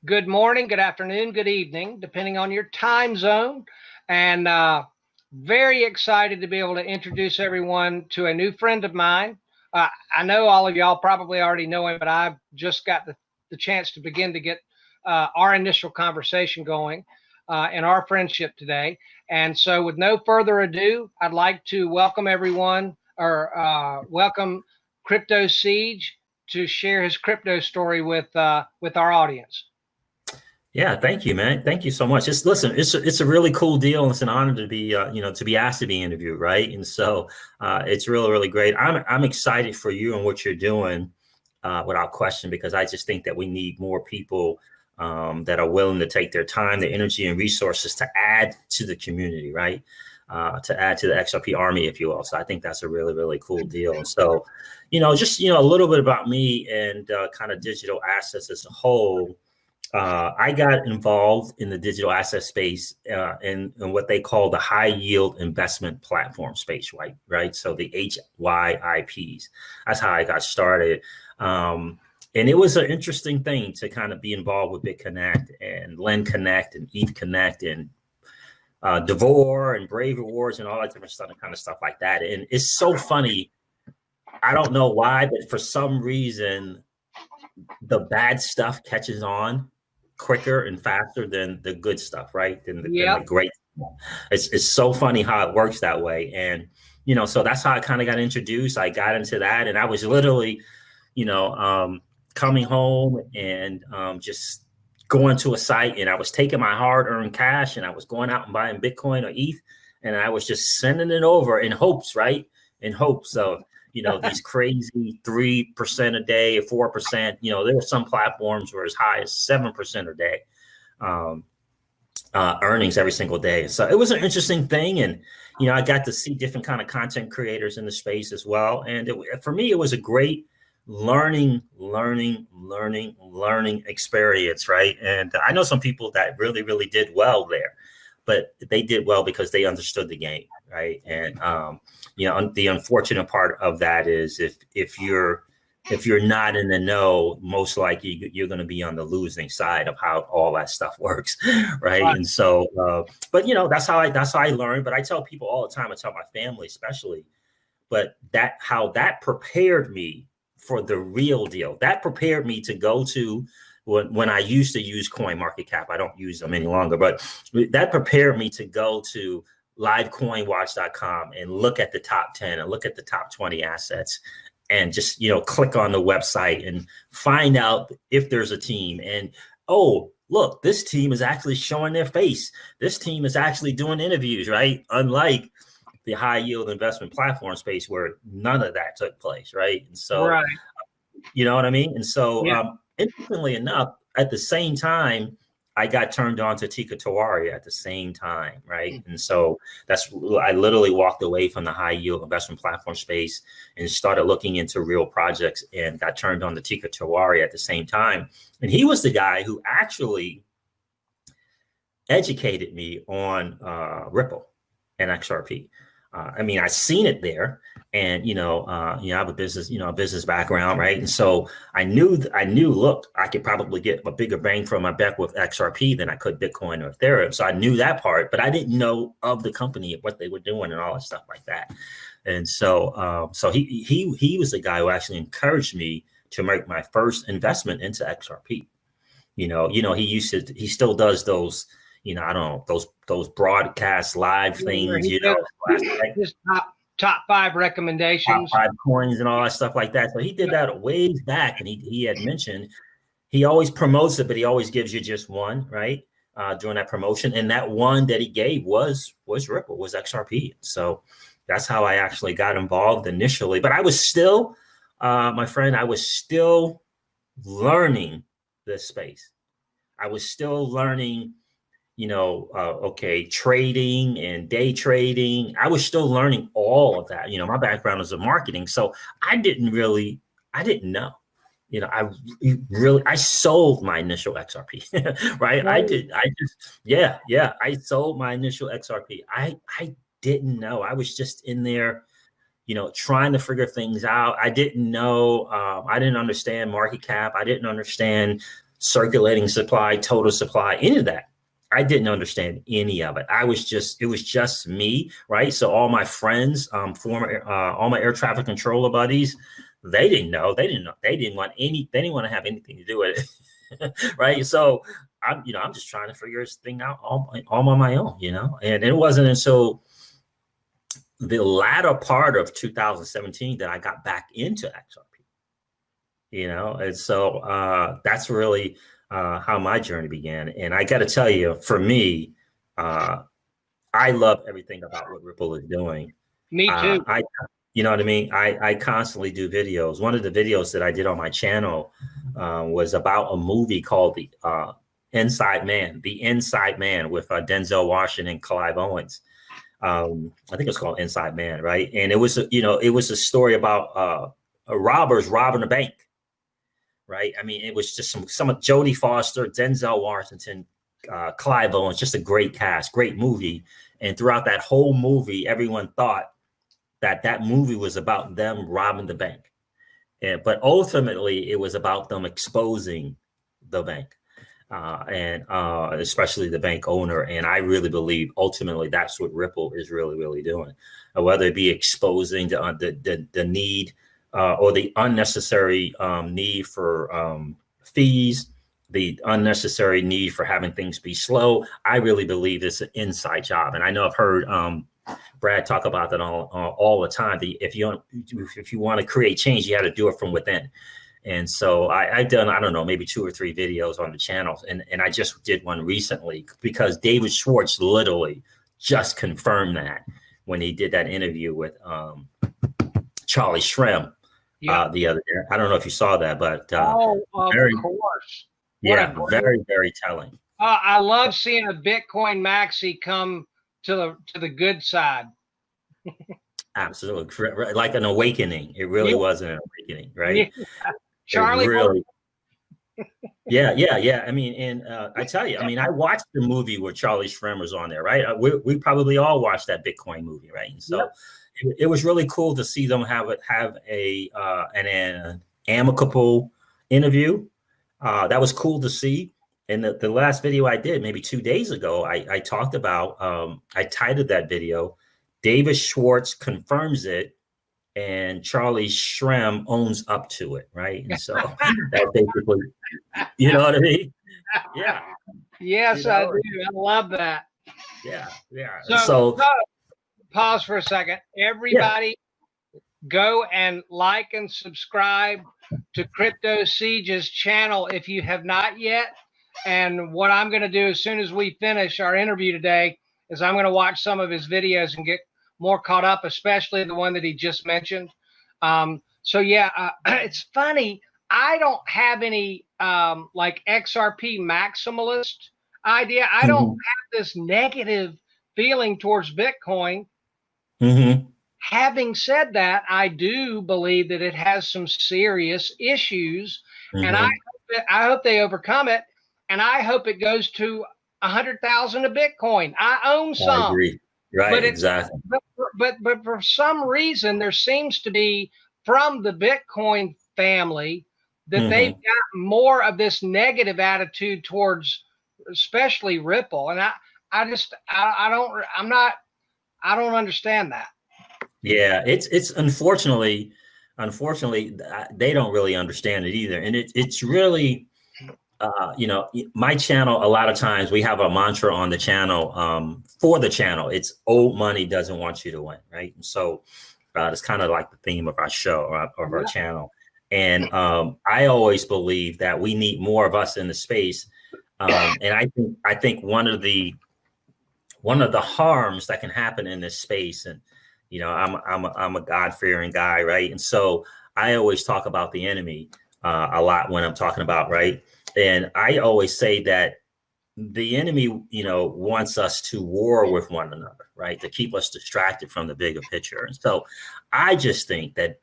good morning, good afternoon, good evening, depending on your time zone. And very excited to be able to introduce everyone to a new friend of mine. I know all of y'all probably already know him, but I've just got the chance to begin to get our initial conversation going in our friendship today. And so with no further ado, I'd like to welcome everyone welcome CryptoCeej to share his crypto story with our audience. Yeah, thank you, man. Thank you so much. It's a really cool deal, and it's an honor to be to be asked to be interviewed, right? And so it's really great. I'm excited for you and what you're doing, without question, because I just think that we need more people that are willing to take their time, their energy, and resources to add to the community, right? To add to the XRP army, if you will. So I think that's a really cool deal. And so, just a little bit about me and kind of digital assets as a whole. I got involved in the digital asset space in what they call the high yield investment platform space, right? So the HYIPs. That's how I got started. And it was an interesting thing to kind of be involved with BitConnect and Lend Connect and ETH Connect and Devore and Brave Rewards and all that different stuff and kind of stuff like that. And it's so funny. I don't know why, but for some reason, the bad stuff catches on quicker and faster than the good stuff, right? Than the great stuff. It's so funny how it works that way. And, so that's how I kind of got introduced. I got into that, and I was literally, coming home and just going to a site, and I was taking my hard-earned cash and I was going out and buying Bitcoin or ETH, and I was just sending it over in hopes, right? In hopes of, these crazy 3% a day, 4%, there were some platforms were as high as 7% a day earnings every single day. So it was an interesting thing. And, I got to see different kind of content creators in the space as well. And for me, it was a great learning experience, right? And I know some people that really did well there, but they did well because they understood the game, right? And the unfortunate part of that is if you're not in the know, most likely you're going to be on the losing side of how all that stuff works, right? And so, but that's how I learned. But I tell people all the time, I tell my family especially, but how that prepared me for the real deal. That prepared me to go to when I used to use CoinMarketCap. I don't use them any longer, but that prepared me to go to livecoinwatch.com and look at the top 10 and look at the top 20 assets and just, click on the website and find out if there's a team. And, oh, look, this team is actually showing their face. This team is actually doing interviews, right? Unlike the high yield investment platform space where none of that took place, right? And so, right. You know what I mean? And so, interestingly enough, at the same time, I got turned on to Tika Tawari at the same time, right? And so I literally walked away from the high yield investment platform space and started looking into real projects and got turned on to Tika Tawari at the same time. And he was the guy who actually educated me on Ripple and XRP. I seen it there, and I have a business background, right? And so I knew, look, I could probably get a bigger bang for my buck with XRP than I could Bitcoin or Ethereum. So I knew that part, but I didn't know of the company, what they were doing, and all that stuff like that. And so, he was the guy who actually encouraged me to make my first investment into XRP. He still does those. I don't know, those broadcast live things, his top 5 recommendations, top 5 coins and all that stuff like that. So he did that way back, and he had mentioned he always promotes it, but he always gives you just one, right? During that promotion. And that one that he gave was Ripple, was XRP. So that's how I actually got involved initially. But I was still, my friend, I was still learning this space. I was still learning trading and day trading. I was still learning all of that. My background is in marketing. So I didn't know, I sold my initial XRP, right? I sold my initial XRP. I didn't know. I was just in there, trying to figure things out. I didn't know. I didn't understand market cap. I didn't understand circulating supply, total supply, any of that. I didn't understand any of it. It was just me, right? So all my friends, all my air traffic controller buddies, they didn't know. They didn't want to have anything to do with it, right? So I'm just trying to figure this thing out all on my own, And it wasn't until the latter part of 2017 that I got back into XRP, And so that's really how my journey began. And I got to tell you, for me, I love everything about what Ripple is doing. Me too. You know what I mean? I constantly do videos. One of the videos that I did on my channel was about a movie called The Inside Man with Denzel Washington and Clive Owens. I think it's called Inside Man, right? And it was a story about robbers robbing a bank. Right. I mean, it was just some of Jodie Foster, Denzel Washington, Clive Owens, just a great cast, great movie. And throughout that whole movie, everyone thought that movie was about them robbing the bank. But ultimately, it was about them exposing the bank and especially the bank owner. And I really believe ultimately that's what Ripple is really, really doing, whether it be exposing the need or the unnecessary need for fees, the unnecessary need for having things be slow. I really believe it's an inside job. And I know I've heard Brad talk about that all the time. If you want to create change, you have to do it from within. And so I've done, I don't know, maybe 2 or 3 videos on the channel. And I just did one recently because David Schwartz literally just confirmed that when he did that interview with Charlie Shrem. The other day. I don't know if you saw that, but of course. Very, very telling. I love seeing a Bitcoin maxi come to the good side. Absolutely, like an awakening. It really was an awakening, right? Yeah. Charlie, really. Yeah. I mean, and I tell you, I mean, I watched the movie where Charlie Shrem was on there, right? We probably all watched that Bitcoin movie, right? And so. Yep. It was really cool to see them have an amicable interview. That was cool to see. And the last video I did maybe 2 days ago, I talked about, I titled that video, David Schwartz confirms it and Charlie Shrem owns up to it, right? And so that basically, you know what I mean? Yeah. Yes, I do. I love that. Yeah. So pause for a second. Everybody go and like and subscribe to CryptoCeej's channel if you have not yet. And what I'm going to do as soon as we finish our interview today is I'm going to watch some of his videos and get more caught up, especially the one that he just mentioned. It's funny. I don't have any like XRP maximalist idea. I don't have this negative feeling towards Bitcoin. Mm-hmm. Having said that, I do believe that it has some serious issues, and I hope they overcome it, and I hope it goes to 100,000 a Bitcoin. I own some. I agree. Right, exactly. But for some reason, there seems to be from the Bitcoin family that they've got more of this negative attitude towards, especially Ripple, and I don't understand that. Yeah, it's unfortunately they don't really understand it either, and it's really my channel. A lot of times we have a mantra on the channel for the channel. It's old money doesn't want you to win, right? And so it's kind of like the theme of our show or of our channel. And I always believe that we need more of us in the space, and I think one of the harms that can happen in this space, and I'm a God-fearing guy, right? And so I always talk about the enemy a lot when I'm talking about, right? And I always say that the enemy, wants us to war with one another, right? To keep us distracted from the bigger picture. And so I just think that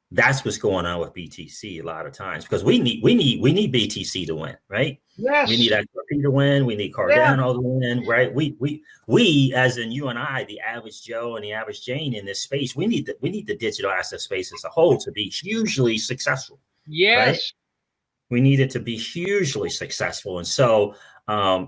that's what's going on with BTC a lot of times, because we need BTC to win, right? Yes. We need XRP to win. We need Cardano to win, right? We, as in you and I, the average Joe and the average Jane in this space, we need the digital asset space as a whole to be hugely successful. Yes. We need it to be hugely successful. And so I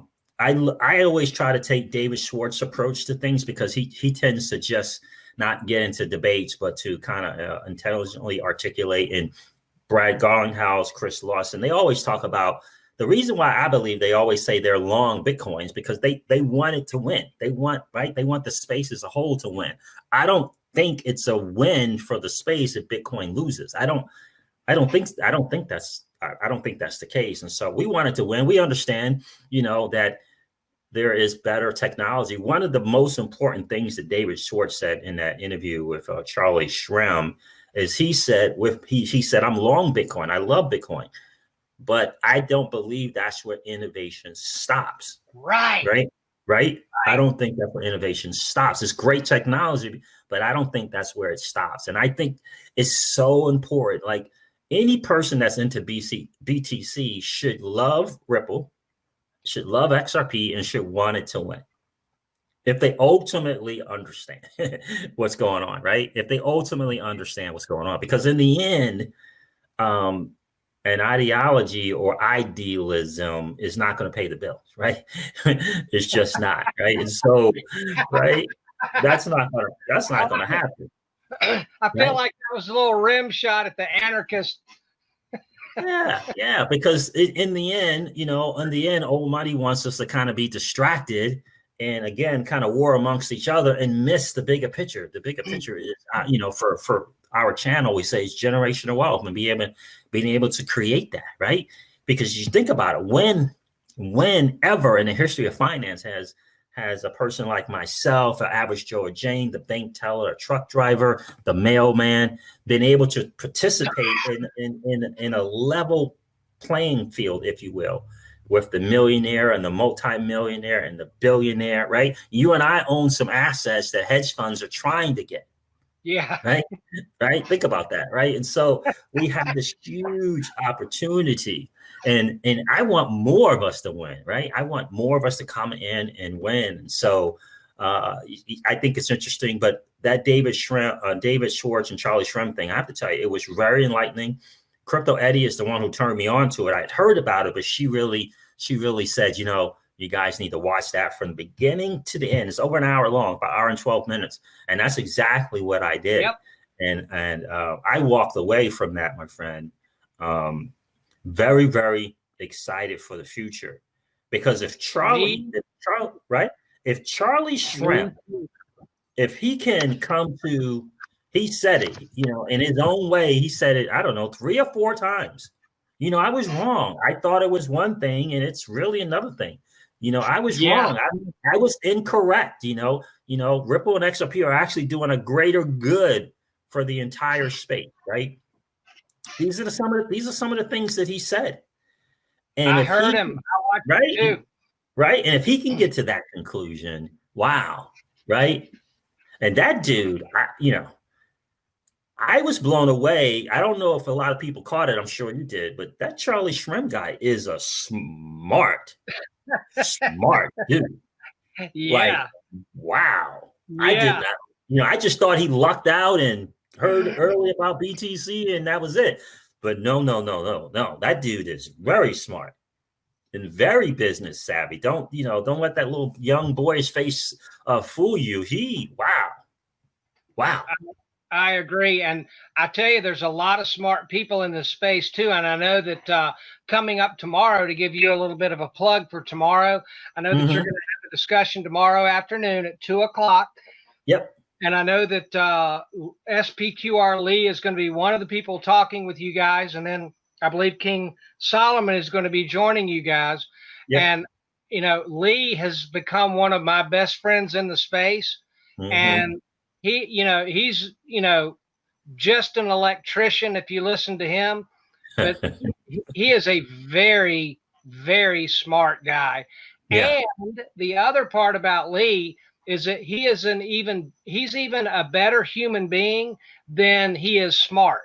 always try to take David Schwartz's approach to things, because he tends to just not get into debates, but to kind of intelligently articulate. And Brad Garlinghouse, Chris Lawson, they always talk about the reason why I believe they always say they're long Bitcoins, because they want it to win. They want the space as a whole to win. I don't think it's a win for the space if Bitcoin loses. I don't think that's the case. And so we wanted to win. We understand, that there is better technology. One of the most important things that David Schwartz said in that interview with Charlie Shrem is he said, I'm long Bitcoin. I love Bitcoin, but I don't believe that's where innovation stops. Right. I don't think that's where innovation stops. It's great technology, but I don't think that's where it stops. And I think it's so important. Like, any person that's into BTC should love Ripple, should love XRP, and should want it to win. If they ultimately understand what's going on, right? If they ultimately understand what's going on, because in the end, an ideology or idealism is not going to pay the bills, right? It's just not, right? And so, right, that's not going to happen. I feel like that was a little rim shot at the anarchist. Yeah, because in the end, old money wants us to kind of be distracted and, again, kind of war amongst each other and miss the bigger picture. The bigger picture is, for our channel, we say it's generational wealth, and being able to create that, right? Because you think about it, whenever in the history of finance has a person like myself, an average Joe or Jane, the bank teller, a truck driver, the mailman, been able to participate in a level playing field, if you will, with the millionaire and the multimillionaire and the billionaire, right? You and I own some assets that hedge funds are trying to get. Yeah. Right. Think about that. Right. And so we have this huge opportunity, and I want more of us to win. Right. I want more of us to come in and win. And so I think it's interesting. But that David Schwartz and Charlie Shrem thing, I have to tell you, it was very enlightening. Crypto Eddie is the one who turned me on to it. I'd heard about it, but she really said, you guys need to watch that from the beginning to the end. It's over an hour long, about an hour and 12 minutes. And that's exactly what I did. Yep. And I walked away from that, my friend, very, very excited for the future. Because if Charlie Shrem, if he can come to, he said it, in his own way, he said it, I don't know, 3 or 4 times. I was wrong. I thought it was one thing, and it's really another thing. I was wrong. I was incorrect. Ripple and XRP are actually doing a greater good for the entire space, right? These are some of the things that he said. And I heard him. Right. And if he can get to that conclusion, wow. Right. And that dude, I was blown away. I don't know if a lot of people caught it. I'm sure you did, but that Charlie Shrem guy is a smart dude. Yeah. Like, wow. Yeah. I did not, I just thought he lucked out and heard early about BTC and that was it. But no. That dude is very smart and very business savvy. Don't let that little young boy's face fool you. Wow. I agree. And I tell you, there's a lot of smart people in this space too. And I know that coming up tomorrow, to give you a little bit of a plug for tomorrow, I know that you're going to have a discussion tomorrow afternoon at 2:00. Yep. And I know that SPQR Lee is going to be one of the people talking with you guys. And then I believe King Solomon is going to be joining you guys. Yep. And, Lee has become one of my best friends in the space. And he's just an electrician if you listen to him, but he is a very, very smart guy. Yeah. And the other part about Lee is that he's even a better human being than he is smart.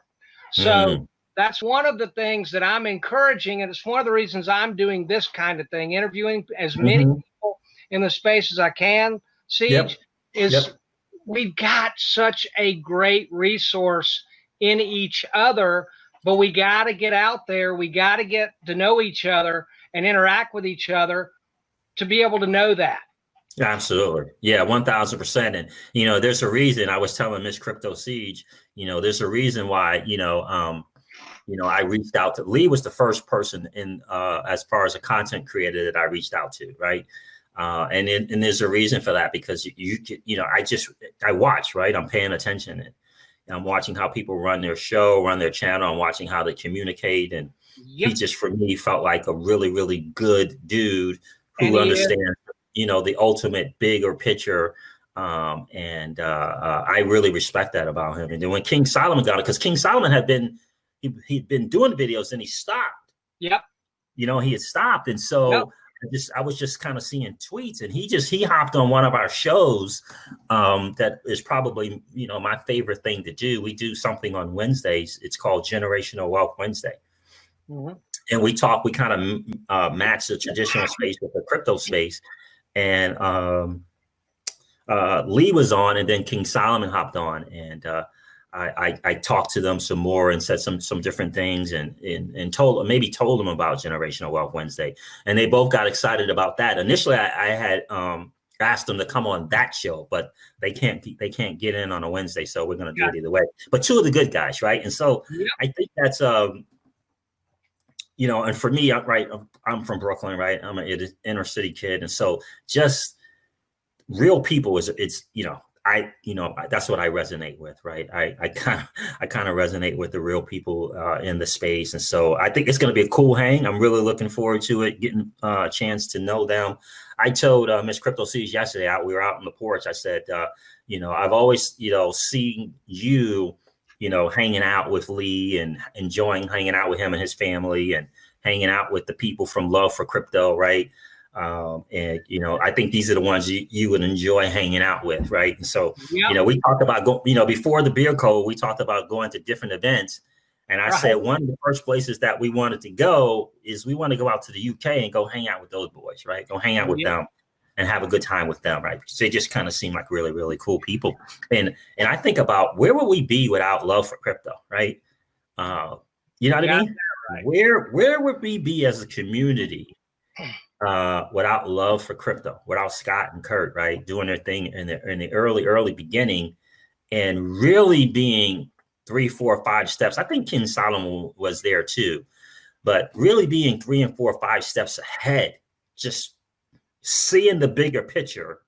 So that's one of the things that I'm encouraging, and it's one of the reasons I'm doing this kind of thing, interviewing as many people in the space as I can. Siege we've got such a great resource in each other but we got to get out there. We got to get to know each other and interact with each other to be able to know that. Absolutely. Yeah, 1000%. And, there's a reason I was telling Miss CryptoCeej, there's a reason why, I reached out to Lee was the first person in as far as a content creator that I reached out to. Right. And there's a reason for that, because I watch, right. I'm paying attention, and I'm watching how people run their show, run their channel. I'm watching how they communicate. And he just, for me, felt like a really, really good dude who understands, the ultimate bigger picture. I really respect that about him. And then when King Solomon got it, because King Solomon he'd been doing videos and he stopped. Yep. He had stopped. And so I was just kind of seeing tweets, and he hopped on one of our shows. That is probably, my favorite thing to do. We do something on Wednesdays. It's called Generational Wealth Wednesday. Mm-hmm. And we kind of match the traditional space with the crypto space. And Lee was on, and then King Solomon hopped on, and I talked to them some more and said some different things, and told them about Generational Wealth Wednesday, and they both got excited about that. Initially, I had asked them to come on that show, but they can't get in on a Wednesday, so we're going to do it either way. But two of the good guys, right? And so I think that's and for me, I'm from Brooklyn, right? I'm an inner city kid. And so just real people that's what I resonate with, right? I kind of resonate with the real people in the space. And so I think it's going to be a cool hang. I'm really looking forward to it, getting a chance to know them. I told Miss CryptoCeej yesterday, we were out on the porch. I said, I've always, seen you, hanging out with Lee and enjoying hanging out with him and his family, and hanging out with the people from Love for Crypto, right? And I think these are the ones you would enjoy hanging out with, right? And so, we talked about before the beer code, we talked about going to different events, and I said one of the first places that we wanted to go is we want to go out to the UK and go hang out with those boys, right? Go hang out with them and have a good time with them, right? Because they just kind of seem like really, really cool people. And I think about where would we be without Love for Crypto, right? You know what I mean? Right. Where would we be as a community without Love for Crypto, without Scott and Kurt, right, doing their thing in the early beginning, and really being 3, 4, 5 steps. I think King Solomon was there too, but really being 3 and 4, 5 steps ahead, just seeing the bigger picture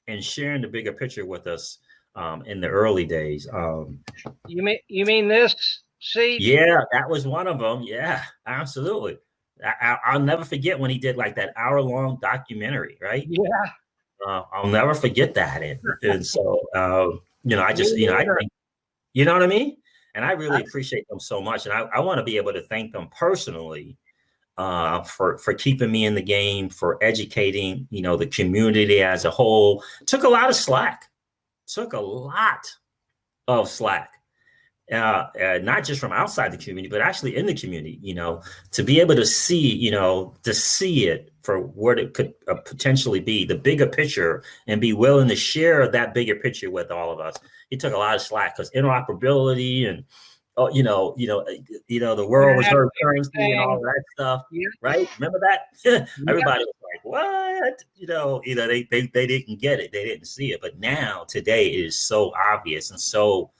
and sharing the bigger picture with us in the early days. You mean this? See? Yeah, that was one of them. Yeah, absolutely. I'll never forget when he did like that hour-long documentary, right? Yeah. I'll never forget that. And so, I just, I think, you know what I mean? And I really appreciate them so much. And I want to be able to thank them personally for keeping me in the game, for educating, the community as a whole. Took a lot of slack. Not just from outside the community, but actually in the community, to be able to see, it for what it could potentially be, the bigger picture, and be willing to share that bigger picture with all of us. It took a lot of slack, because interoperability and, the world reserve currency and all that stuff, right? Remember that? Everybody was like, what? They didn't get it. They didn't see it. But now, today, it is so obvious and so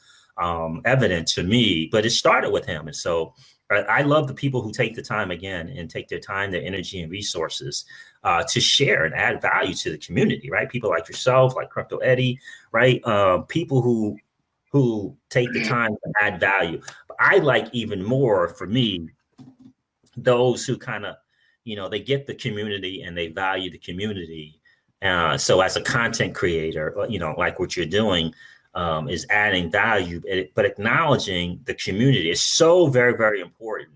evident to me, but it started with him. And so I love the people who take the time again and take their time, their energy and resources to share and add value to the community, right? People like yourself, like Crypto Eddie, right? People who take the time to add value. But I like even more, for me, those who kind of, they get the community and they value the community. So as a content creator, like what you're doing, is adding value, but acknowledging the community is so very, very important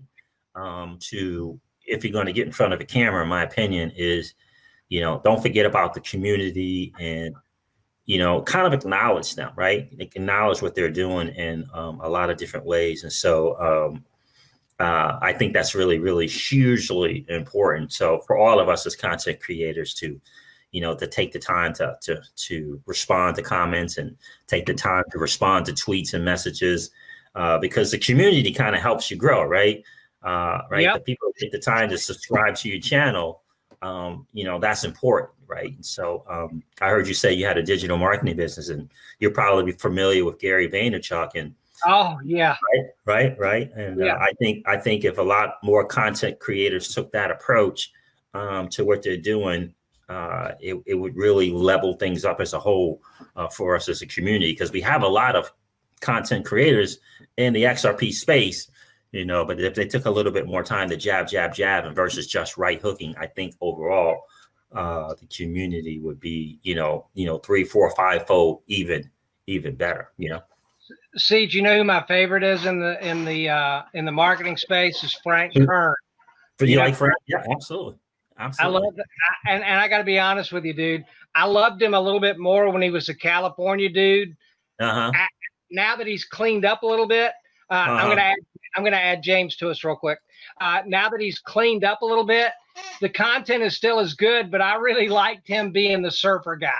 to, if you're going to get in front of a camera, in my opinion, is, don't forget about the community and, kind of acknowledge them, right? Acknowledge what they're doing in a lot of different ways. And so I think that's really, really hugely important. So for all of us as content creators to take the time to respond to comments and take the time to respond to tweets and messages. because the community kind of helps you grow, right? Right. Yep. The people who take the time to subscribe to your channel, that's important, right? And so I heard you say you had a digital marketing business, and you're probably familiar with Gary Vaynerchuk. And oh yeah, right. And yeah. I think if a lot more content creators took that approach to what they're doing, it would really level things up as a whole for us as a community, because we have a lot of content creators in the XRP space. But if they took a little bit more time to jab, and versus just right hooking, I think overall the community would be, 3, 4, 5-fold even better. Ceej, you know who my favorite is in the marketing space is Frank Kern. But you like Frank? Yeah, absolutely. I love it, and I got to be honest with you, dude. I loved him a little bit more when he was a California dude. Now that he's cleaned up a little bit, I'm gonna add James to us real quick. Now that he's cleaned up a little bit, the content is still as good, but I really liked him being the surfer guy.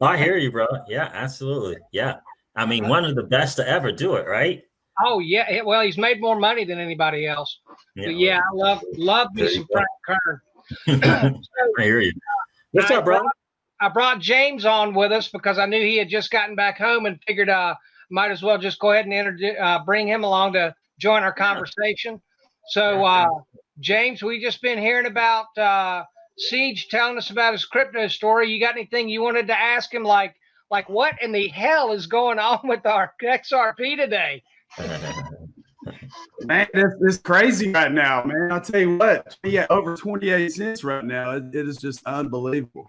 I hear you, bro. Yeah, absolutely. Yeah. I mean, one of the best to ever do it, right? Oh yeah. Well, he's made more money than anybody else. Yeah, but yeah, I love me some Frank Kern. I hear you. What's up, bro? I brought James on with us because I knew he had just gotten back home and figured might as well just go ahead and bring him along to join our conversation. So, James, we just been hearing about Ceej telling us about his crypto story. You got anything you wanted to ask him, like what in the hell is going on with our XRP today? Man, it's crazy right now, man. I'll tell you what, over 28 cents right now. It is just unbelievable.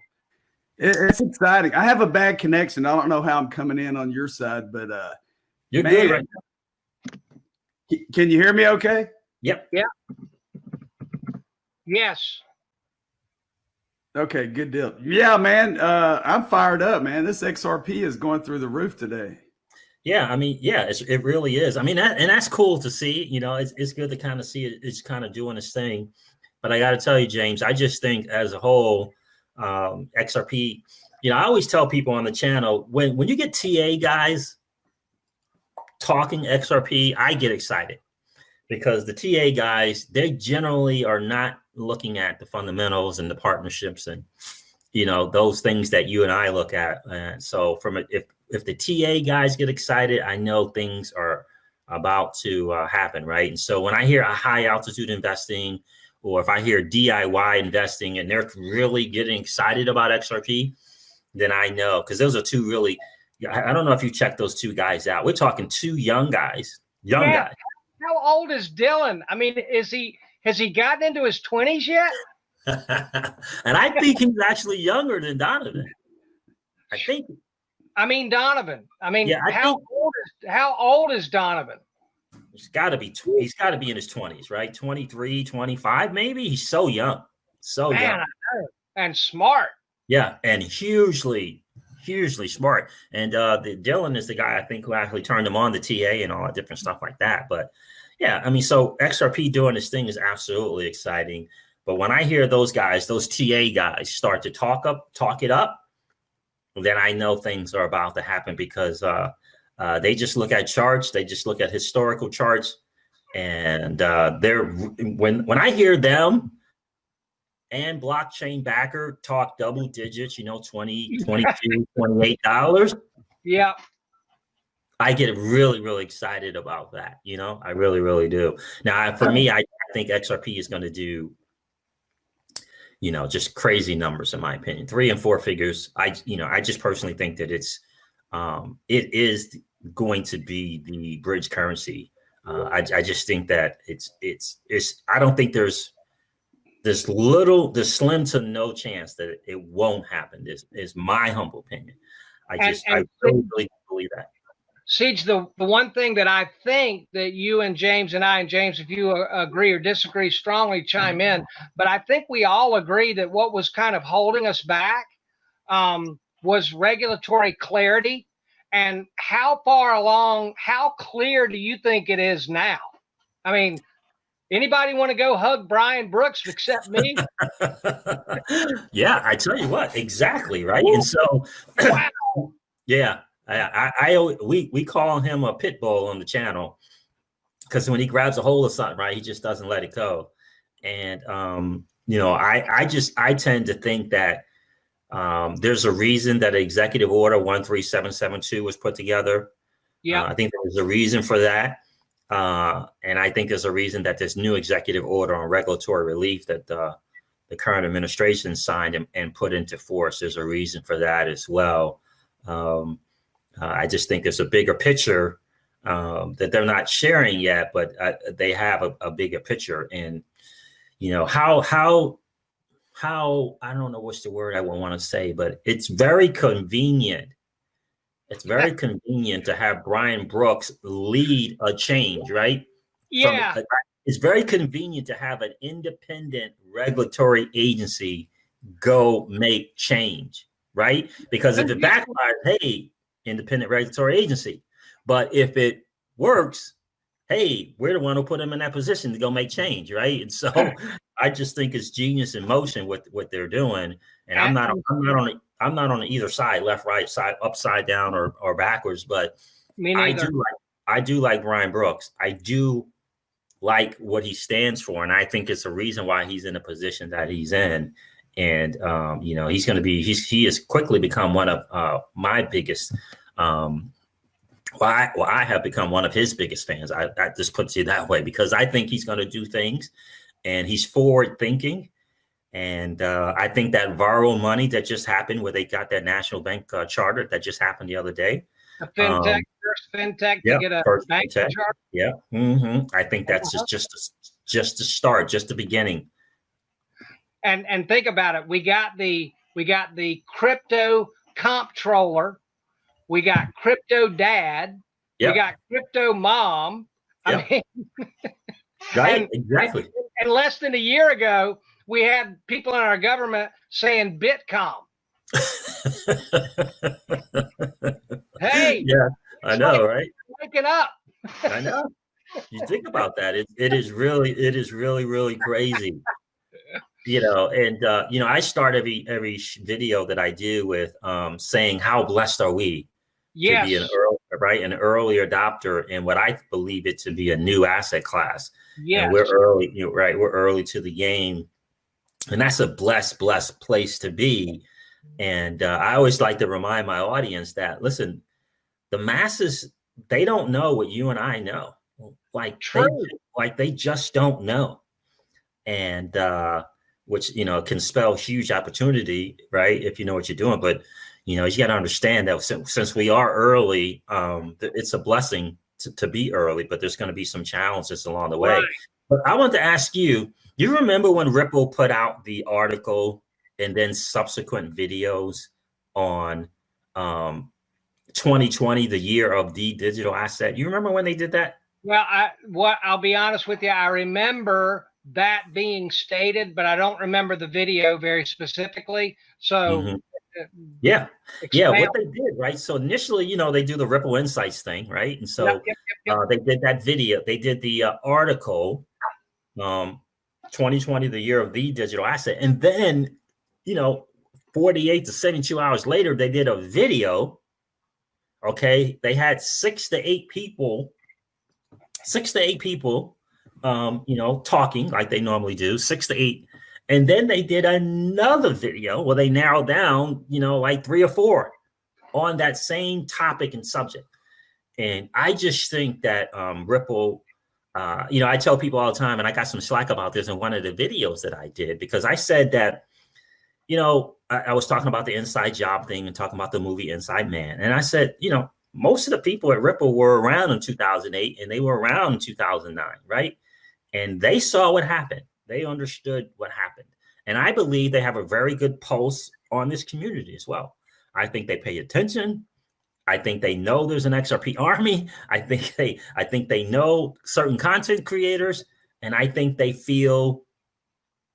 It's exciting. I have a bad connection. I don't know how I'm coming in on your side, but you're good right now. Can you hear me okay? Yep. Yeah. Yes. Okay, good deal. Yeah, man. I'm fired up, man. This XRP is going through the roof today. Yeah, I mean, yeah, it really is. I mean, that's cool to see. It's good to kind of see it's kind of doing its thing. But I got to tell you, James, I just think as a whole, XRP. I always tell people on the channel, when you get TA guys talking XRP, I get excited, because the TA guys, they generally are not looking at the fundamentals and the partnerships and those things that you and I look at. And so if the TA guys get excited, I know things are about to happen, right? And so when I hear a high altitude investing, or if I hear DIY investing and they're really getting excited about XRP, then I know, because those are two really, I don't know if you check those two guys out. We're talking two young guys. Guys. How old is Dylan? I mean, has he gotten into his 20s yet? And I think he's actually younger than Donovan. I think. I mean, Donovan. I mean, yeah, how old is Donovan? He's got to be in his 20s, right? 23, 25, maybe. He's so young. So young. I know. And smart. Yeah, and hugely smart. And Dylan is the guy, I think, who actually turned him on to TA and all that different stuff like that. But yeah, I mean, so XRP doing this thing is absolutely exciting. But when I hear those guys, those TA guys start to talk it up, then I know things are about to happen, because they just look at charts. They just look at historical charts. And when I hear them and blockchain backer talk double digits, $20, $22, $28. Yeah. I get really, really excited about that. I really, really do. Now, for me, I think XRP is going to do, just crazy numbers, in my opinion, 3 and 4 figures. I just personally think that it is going to be the bridge currency. I just think that it's I don't think there's slim to no chance that it won't happen. This is my humble opinion. I really believe that. Ceej, the one thing that I think that you and James, if you agree or disagree, strongly chime in, but I think we all agree that what was kind of holding us back was regulatory clarity. And how clear do you think it is now? I mean, anybody want to go hug Brian Brooks except me? Yeah, I tell you what, exactly, right? Ooh. And so, wow. Yeah. We call him a pit bull on the channel, because when he grabs a hold of something, right, he just doesn't let it go. And you know, I tend to think that there's a reason that Executive Order 13772 was put together. Yeah, I think there was a reason for that. And I think there's a reason that this new executive order on regulatory relief that the current administration signed and put into force, there's a reason for that as well. I just think there's a bigger picture that they're not sharing yet, but they have a bigger picture. And, you know, how I don't know what's the word I would want to say, but it's very convenient. It's very convenient to have Brian Brooks lead a change, right? yeah. It's very convenient to have an independent regulatory agency go make change, right? Because if it backfires, hey, independent regulatory agency. But if it works, hey, we're the one who put them in that position to go make change, right? And so I just think it's genius in motion what they're doing. And I'm not on either side, left, right, side, upside down, or backwards. But Me neither. I do like Brian Brooks. I do like what he stands for, and I think it's a reason why he's in the position that he's in. And you know, he's going to be he has quickly become one of my biggest. I have become one of his biggest fans. I just puts it that way, because I think he's going to do things, and he's forward thinking. And I think that viral money that just happened, where they got that national bank charter that just happened the other day. A fintech, first fintech to get a bank charter. Yeah, I think that's just the start, just the beginning. And think about it. We got the crypto comptroller. We got crypto dad. Yep. We got crypto mom. Yep. I mean, right, exactly. And less than a year ago, we had people in our government saying Bitcom. Hey, yeah, I know, right? Waking up. I know. You think about that. It is really crazy. You know, and you know, I start every video that I do with saying how blessed are we to be an early adopter in what I believe it to be a new asset class. Yeah, we're early, you know, right? We're early to the game, and that's a blessed place to be. And I always like to remind my audience that, listen, the masses, they don't know what you and I know. Like they just don't know. And which, you know, can spell huge opportunity, right? If you know what you're doing. But, you know, you got to understand that since we are early, it's a blessing to be early, but there's going to be some challenges along the way. Right. But I want to ask you, you remember when Ripple put out the article and then subsequent videos on 2020, the year of the digital asset? You remember when they did that? Well, I'll be honest with you. I remember that being stated, but I don't remember the video very specifically. So yeah, what they did, right? So initially, you know, they do the Ripple Insights thing, right? And so they did that video. They did the article, 2020, the year of the digital asset. And then, you know, 48 to 72 hours later, they did a video. Okay. They had 6 to 8 people, you know, talking like they normally do, 6 to 8. And then they did another video where they narrowed down, you know, like 3 or 4 on that same topic and subject. And I just think that Ripple, you know, I tell people all the time, and I got some slack about this in one of the videos that I did, because I said that, you know, I was talking about the inside job thing and talking about the movie Inside Man. And I said, you know, most of the people at Ripple were around in 2008 and they were around in 2009, right? And they saw what happened. They understood what happened. And I believe they have a very good pulse on this community as well. I think they pay attention. I think they know there's an XRP army. I think they know certain content creators, and I think they feel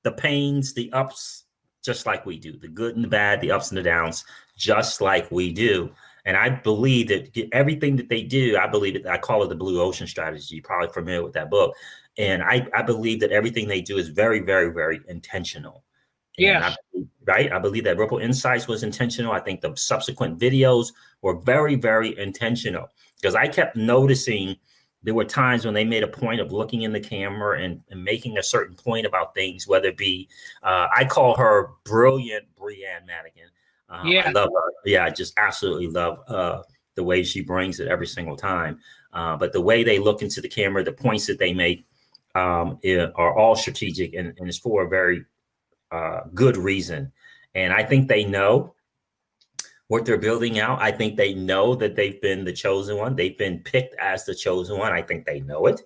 the pains, the ups, just like we do, the good and the bad, the ups and the downs, just like we do. And I believe that everything that they do, I call it the blue ocean strategy. You're probably familiar with that book. And I believe that everything they do is very, very, very intentional. Yes. I believe that Ripple Insights was intentional. I think the subsequent videos were very, very intentional, because I kept noticing there were times when they made a point of looking in the camera and making a certain point about things, whether it be, I call her brilliant Brianne Madigan. I love her. Yeah, I just absolutely love the way she brings it every single time. But the way they look into the camera, the points that they make are all strategic, and it's for a very good reason. And I think they know what they're building out. I think they know that they've been the chosen one. They've been picked as the chosen one. I think they know it.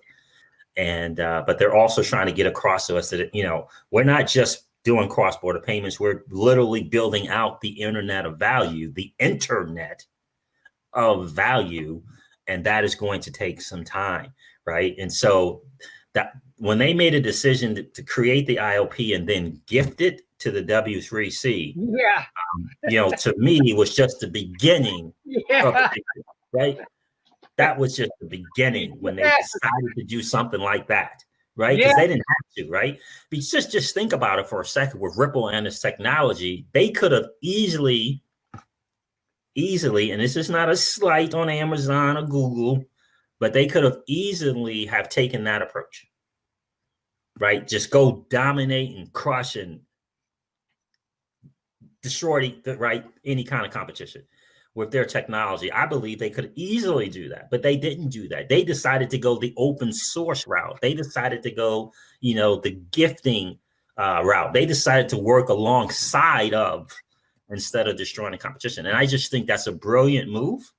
And but they're also trying to get across to us that, you know, we're not just doing cross-border payments. We're literally building out the internet of value, the internet of value. And that is going to take some time, right? And so that when they made a decision to create the IOP and then gift it to the W3C, you know, to me, it was just the beginning of the picture, right? That was just the beginning when they decided to do something like that, right? Because they didn't have to, right? Because just think about it for a second. With Ripple and its technology, they could have easily, and this is not a slight on Amazon or Google, but they could have easily have taken that approach, right? Just go dominate and crush and destroy any kind of competition with their technology. I believe they could easily do that, but they didn't do that. They decided to go the open source route. They decided to go, you know, the gifting route. They decided to work alongside of instead of destroying the competition. And I just think that's a brilliant move.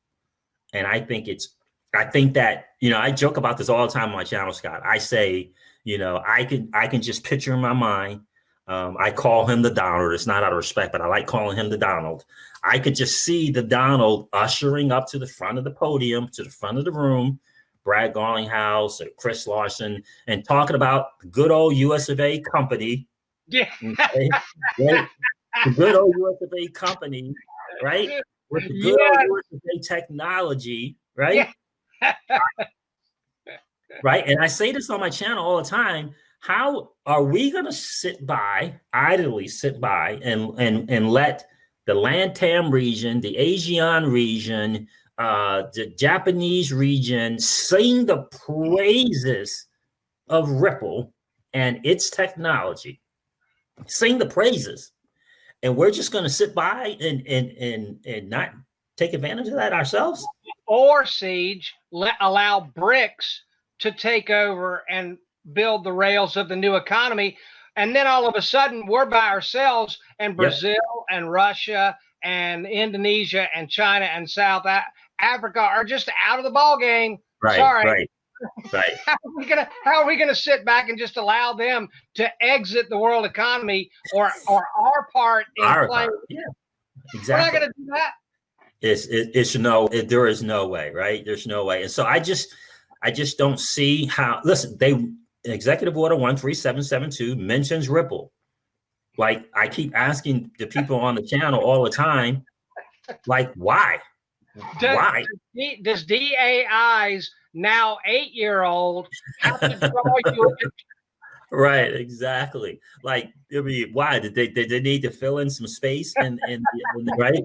And I think that, you know, I joke about this all the time on my channel, Scott. I say, you know, I can just picture in my mind. I call him the Donald. It's not out of respect, but I like calling him the Donald. I could just see the Donald ushering up to the front of the podium, to the front of the room, Brad Garlinghouse or Chris Larson, and talking about the good old US of A company. Yeah. Okay? Right? The good old US of A company, right? With the good old US of A technology, right? Yeah. Right. And I say this on my channel all the time. How are we going to idly sit by and let the LATAM region, the Asian region, the Japanese region sing the praises of Ripple and its technology, sing the praises, and we're just going to sit by and not take advantage of that ourselves? Or Siege, allow BRICS to take over and build the rails of the new economy. And then all of a sudden we're by ourselves, and Brazil and Russia and Indonesia and China and South Africa are just out of the ball game. Right. Sorry. Right. How are we gonna sit back and just allow them to exit the world economy or our part in playing? Yeah, exactly. We're not gonna do that. There is no way, right? There's no way. And so I just don't see how. Listen, Executive Order 13772 mentions Ripple. Like, I keep asking the people on the channel all the time, like, why? Why? Does DAI's now 8-year-old have to draw you? Right, exactly. Like, I mean, why did they need to fill in some space and right?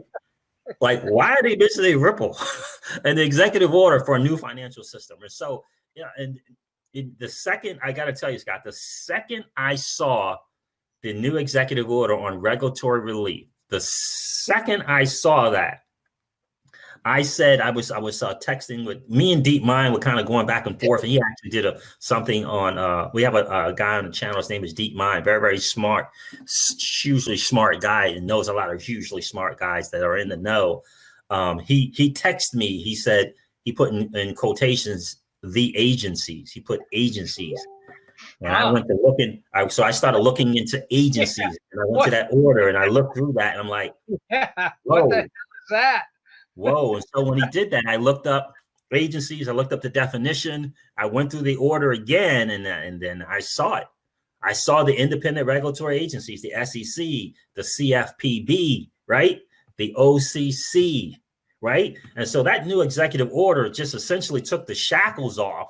Like, why are they mentioning Ripple and the executive order for a new financial system? And so, yeah, and the second, I got to tell you, Scott, the second I saw the new executive order on regulatory relief, the second I saw that, I said, I was texting with me and Deep Mind. We're kind of going back and forth, and he actually did something on. We have a guy on the channel. His name is Deep Mind. Very, very smart, hugely smart guy, and knows a lot of hugely smart guys that are in the know. He texted me. He said he put in quotations the agencies. He put agencies, and I went to looking. So I started looking into agencies, and I went to that order, and I looked through that, and I'm like, what the hell is that? Whoa. And so when he did that, I looked up agencies, I looked up the definition, I went through the order again, and then I saw it. I saw the independent regulatory agencies, the SEC, the CFPB, right? The OCC, right? And so that new executive order just essentially took the shackles off.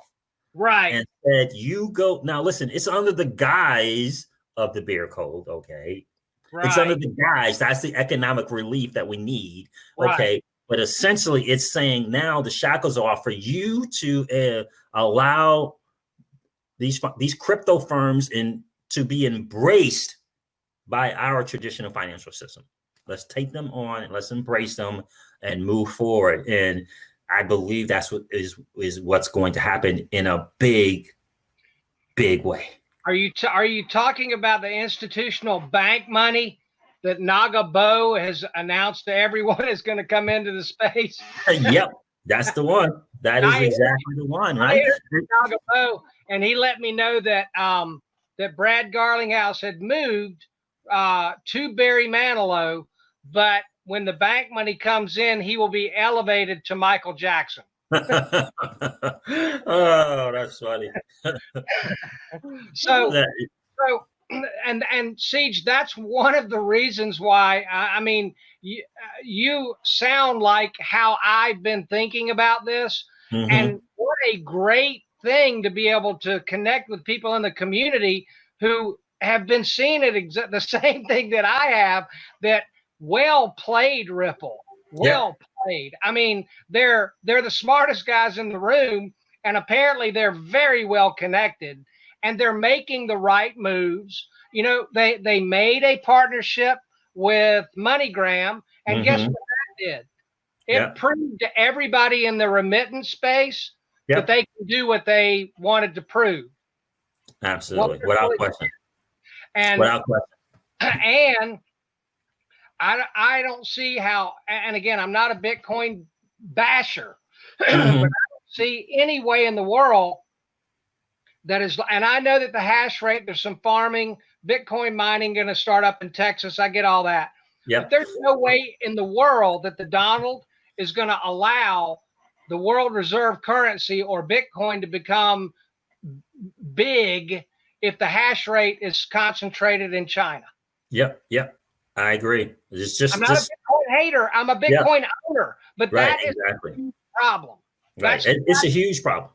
Right. And said, you go. Now, listen, it's under the guise of the beer code, okay? Right. It's under the guise. That's the economic relief that we need, okay? Right. But essentially, it's saying now the shackles are off for you to allow these crypto firms to be embraced by our traditional financial system. Let's take them on and let's embrace them and move forward. And I believe that's what is what's going to happen in a big way. Are you talking about the institutional bank money that Naga Bo has announced to everyone is going to come into the space? Yep, that's the one. That is exactly the one, right? Naga Bo, and he let me know that that Brad Garlinghouse had moved to Barry Manilow, but when the bank money comes in, he will be elevated to Michael Jackson. Oh, that's funny. So and Ceej, that's one of the reasons why I mean you sound like how I've been thinking about this, and what a great thing to be able to connect with people in the community who have been seeing it the same thing that I have. That well played, Ripple. Well played. I mean, they're the smartest guys in the room, and apparently they're very well connected, and they're making the right moves. You know, they made a partnership with MoneyGram, and guess what that did? It proved to everybody in the remittance space that they can do what they wanted to prove. Absolutely, without question. And without question. And I don't see how, and again, I'm not a Bitcoin basher, but I don't see any way in the world that is, and I know that the hash rate, there's some farming, Bitcoin mining going to start up in Texas. I get all that. But there's no way in the world that the Donald is going to allow the world reserve currency or Bitcoin to become big if the hash rate is concentrated in China. Yep. I agree. It's just I'm not a Bitcoin hater. I'm a Bitcoin owner, but that is a huge problem. Right. It's a huge problem.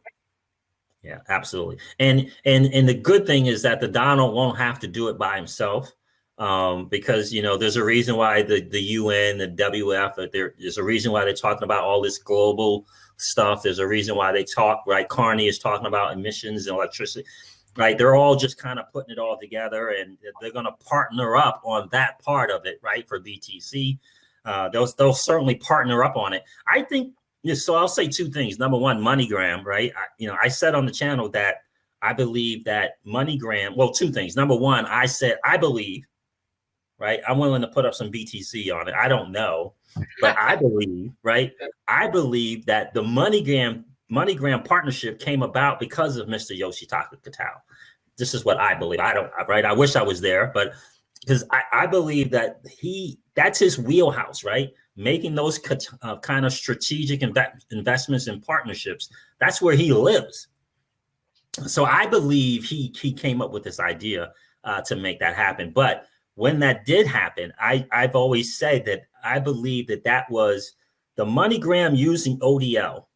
Yeah, absolutely. And the good thing is that the Donald won't have to do it by himself, because, you know, there's a reason why the UN, the WF, there's a reason why they're talking about all this global stuff. There's a reason why they talk, right? Carney is talking about emissions and electricity. Right, they're all just kind of putting it all together, and they're going to partner up on that part of it, right? For BTC, they'll certainly partner up on it. I think. So I'll say two things. Number one, MoneyGram, right? I said on the channel that I believe that MoneyGram. Well, two things. Number one, I said I believe, right? I'm willing to put up some BTC on it. I don't know, but I believe, right? I believe that the MoneyGram partnership came about because of Mr. Yoshitaka Kitao. This is what I believe. I wish I was there, but because I believe that that's his wheelhouse, right? Making those kind of strategic investments and partnerships. That's where he lives. So I believe he came up with this idea to make that happen. But when that did happen, I've always said that I believe that was the MoneyGram using ODL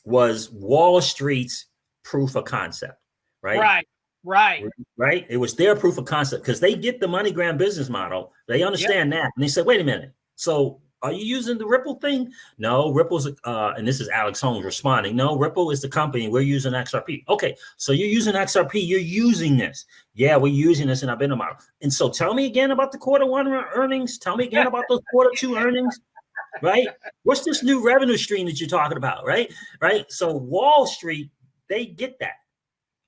was Wall Street's proof of concept, right? Right. It was their proof of concept because they get the MoneyGram business model. They understand that. And they said, wait a minute. So are you using the Ripple thing? No, Ripple's, and this is Alex Holmes responding. No, Ripple is the company. We're using XRP. Okay. So you're using XRP. You're using this. Yeah, we're using this in our business model. And so tell me again about the Q1 earnings. Tell me again about those Q2 earnings. Right? What's this new revenue stream that you're talking about? Right? So Wall Street, they get that,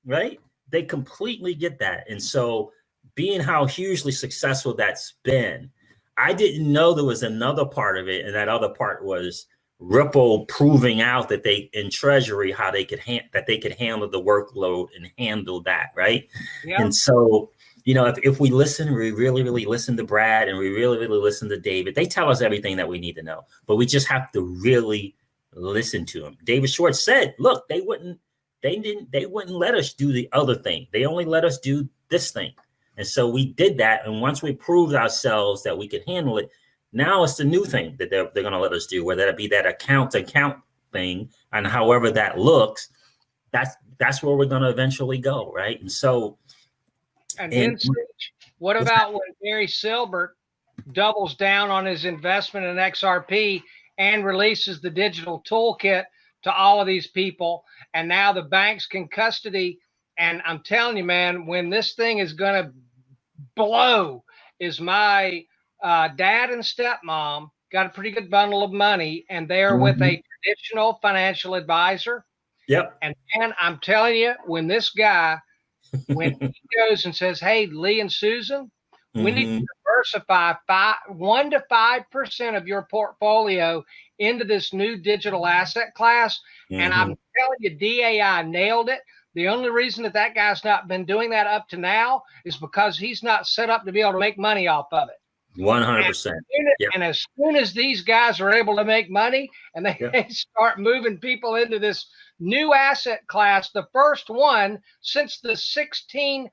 right? They completely get that. And so being how hugely successful that's been, I didn't know there was another part of it. And that other part was Ripple proving out that in Treasury, how they could handle the workload and handle that. Right. Yeah. And so, you know, if we listen, we really, really listen to Brad and we really, really listen to David, they tell us everything that we need to know, but we just have to really listen to them. David Schwartz said, look, they wouldn't let us do the other thing. They only let us do this thing. And so we did that. And once we proved ourselves that we could handle it, now it's the new thing that they're going to let us do, whether it be that account to account thing and however that looks, that's where we're going to eventually go. Right. And so, and then what about when Gary Silbert doubles down on his investment in XRP and releases the digital toolkit to all of these people. And now the banks can custody. And I'm telling you, man, when this thing is going to blow is my dad and stepmom got a pretty good bundle of money, and they're with a traditional financial advisor. Yep. And man, I'm telling you, when this guy, when he goes and says, hey, Lee and Susan, we need to diversify 1 to 5% of your portfolio into this new digital asset class. And I'm telling you, DAI nailed it. The only reason that guy's not been doing that up to now is because he's not set up to be able to make money off of it. 100%. And as soon as these guys are able to make money and they start moving people into this new asset class, the first one since the 1600s.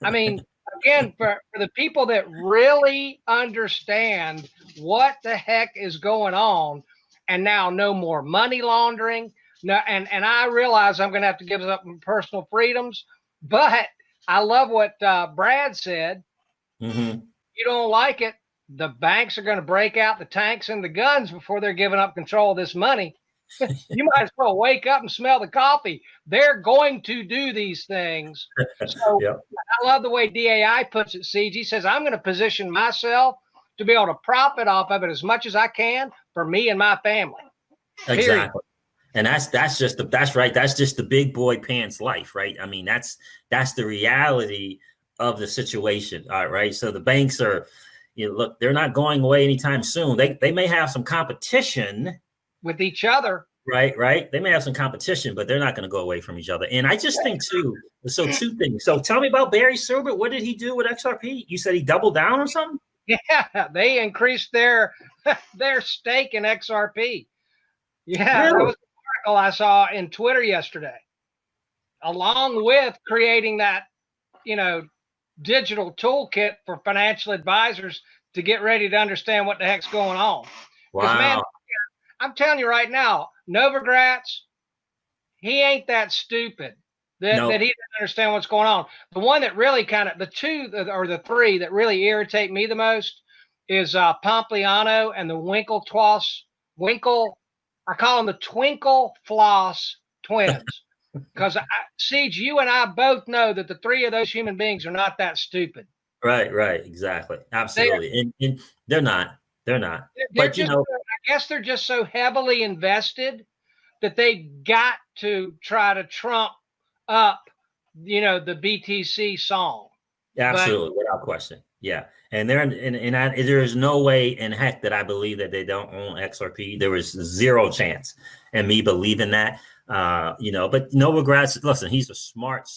I mean, again, for the people that really understand what the heck is going on, and now no more money laundering. No, and I realize I'm going to have to give up my personal freedoms, but I love what Brad said. You don't like it, the banks are going to break out the tanks and the guns before they're giving up control of this money. You might as well wake up and smell the coffee. They're going to do these things. So I love the way DAI puts it, Ceej. He says, I'm going to position myself to be able to profit off of it as much as I can for me and my family. Exactly. Period. And that's just the big boy pants life, right? I mean, that's the reality of the situation. All right. So the banks are, look, they're not going away anytime soon. They may have some competition with each other. Right. They may have some competition, but they're not going to go away from each other. And I just think too, so two things. So tell me about Barry Silbert. What did he do with XRP? You said he doubled down or something? Yeah, they increased their stake in XRP. Yeah, really? That was an article I saw in Twitter yesterday, along with creating that, digital toolkit for financial advisors to get ready to understand what the heck's going on. Because, man, I'm telling you right now, Novogratz, he ain't that stupid that he doesn't understand what's going on. The one that really the two or the three that really irritate me the most is Pompliano and the I call them the Twinkle Floss twins. Because, Ceej, you and I both know that the three of those human beings are not that stupid. Right, exactly. Absolutely. And they're not. But, I guess they're just so heavily invested that they got to try to trump up, the BTC song. Absolutely, without question. Yeah. And there is no way in heck that I believe that they don't own XRP. There is zero chance in me believing that. But Novogratz, listen, he's a smart.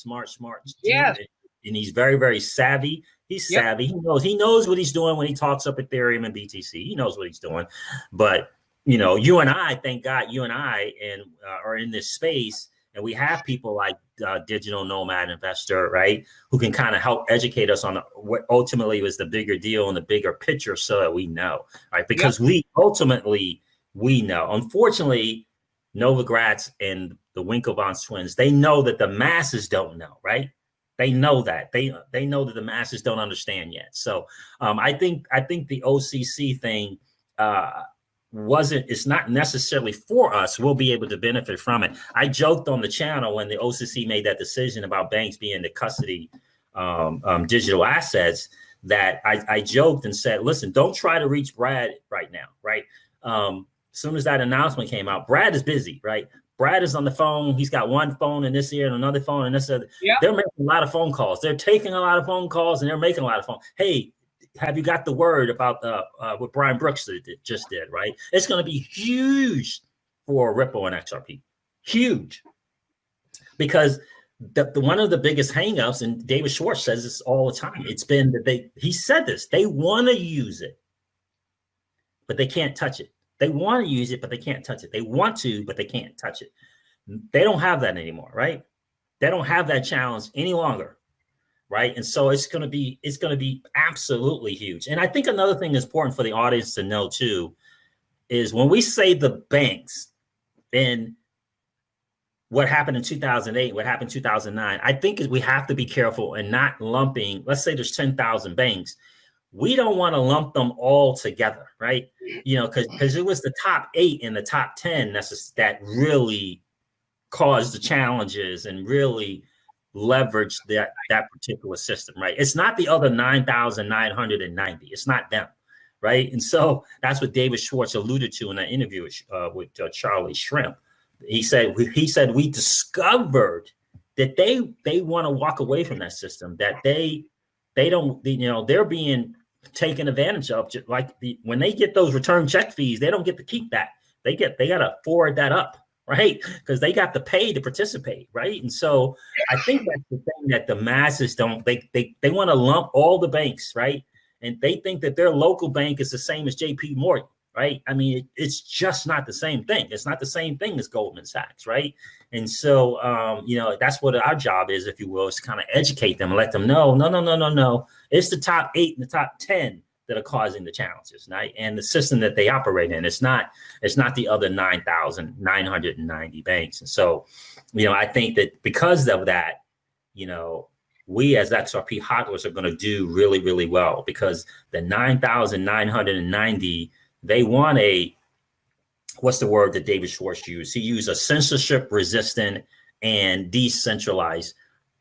Yes. And he's very, very savvy. He's savvy. He knows what he's doing when he talks up Ethereum and BTC. He knows what he's doing. But, you and I, thank God, are in this space, and we have people like Digital Nomad Investor, right, who can kind of help educate us on what ultimately was the bigger deal and the bigger picture, so that we know, right? Because we know. Unfortunately, Novogratz and the Winklevoss twins, they know that the masses don't know, right? They know that. They know that the masses don't understand yet. So I think the OCC thing it's not necessarily for us. We'll be able to benefit from it. I joked on the channel when the OCC made that decision about banks being the custody digital assets, that I joked and said, listen, don't try to reach Brad right now, right? As soon as that announcement came out, Brad is busy, right? Brad is on the phone. He's got one phone in this ear and another phone in this other. Yep. They're making a lot of phone calls. They're taking a lot of phone calls, and they're making a lot of phone. Hey, have you got the word about what Brian Brooks just did, right? It's going to be huge for Ripple and XRP. Huge. Because one of the biggest hangups, and David Schwartz says this all the time, it's been that he said this, they want to use it, but they can't touch it. They want to use it, but they can't touch it. They want to, but they can't touch it. They don't have that anymore, right? They don't have that challenge any longer, right? And so it's going to be absolutely huge. And I think another thing that's important for the audience to know too is when we say the banks and what happened in 2008, what happened in 2009, I think is we have to be careful and not lumping. Let's say there's 10,000 banks. we don't want to lump them all together, right? You know, because it was the top 8 and the top 10 that really caused the challenges and really leveraged that particular system, right? It's not the other 9,990. It's not them, right? And so that's what David Schwartz alluded to in that interview with Charlie Shrimp. He said we discovered that they want to walk away from that system, that they don't, you know, they're being taken advantage of. Just like when they get those return check fees, they don't get to keep that. They got to forward that up, right? Because they got to pay to participate, right? And so I think that's the thing that the masses don't. They want to lump all the banks, right? And they think that their local bank is the same as J.P. Morgan, right? I mean, it's just not the same thing. It's not the same thing as Goldman Sachs, right? And so, you know, that's what our job is, if you will, is to kind of educate them and let them know, no. It's the top 8 and the top 10 that are causing the challenges, right? And the system that they operate in. It's not the other 9,990 banks. And so, you know, I think that because of that, you know, we as XRP hodlers are going to do really, really well, because the 9,990, they want what's the word that David Schwartz used? He used a censorship resistant and decentralized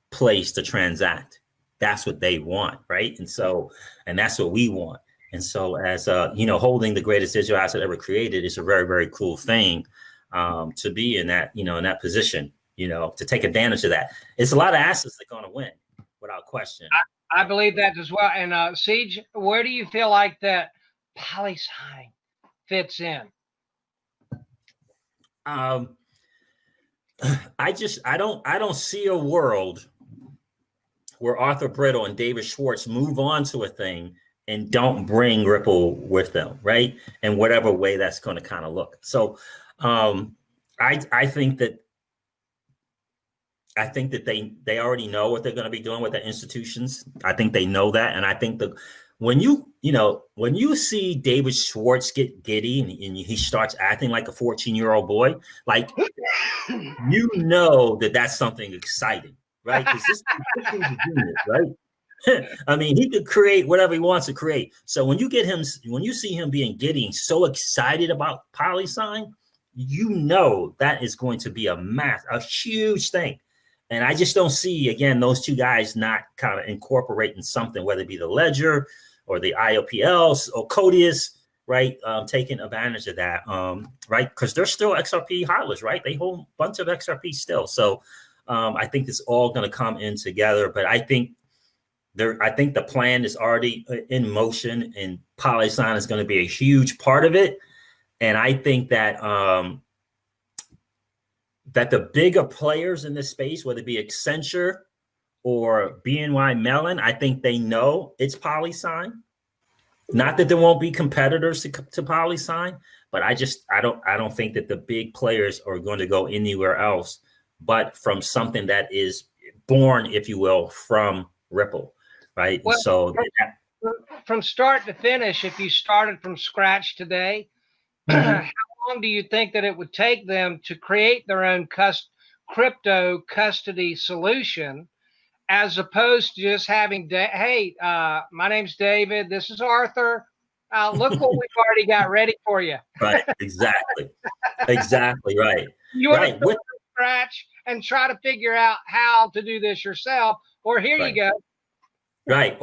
place to transact. That's what they want, right? And so, and that's what we want. And so, as you know, holding the greatest digital asset ever created is a very, very cool thing to be in that, you know, in that position, you know, to take advantage of that. It's a lot of assets that are going to win, without question. I believe that as well. And Ceej, where do you feel like that PolySign fits in? I don't see a world where Arthur Brittle and David Schwartz move on to a thing and don't bring Ripple with them, right? In whatever way that's going to kind of look. So I think that they already know what they're going to be doing with their institutions. I think they know that. And I think that when you see David Schwartz get giddy and he starts acting like a 14-year-old boy, like, you know that's something exciting, right? Because this is a genius, right? I mean, he could create whatever he wants to create. So when you see him being giddy and so excited about PolySign, you know that is going to be a huge thing. And I just don't see, again, those two guys not kind of incorporating something, whether it be the Ledger or the IOPL or Codius, right? Taking advantage of that, right? Because they're still XRP hodlers, right? They hold a bunch of XRP still. So I think it's all going to come in together. But I think the plan is already in motion, and PolySign is going to be a huge part of it. And I think that that the bigger players in this space, whether it be Accenture or BNY Mellon, I think they know it's PolySign. Not that there won't be competitors to PolySign, but I don't think that the big players are going to go anywhere else but from something that is born, if you will, from Ripple, right? Well, so from start to finish, if you started from scratch today, how long do you think that it would take them to create their own crypto custody solution, as opposed to just having, hey, my name's David, this is Arthur, look what we've already got ready for you. Right, exactly. Exactly, right. You want to start from scratch and try to figure out how to do this yourself, or here you go. Right,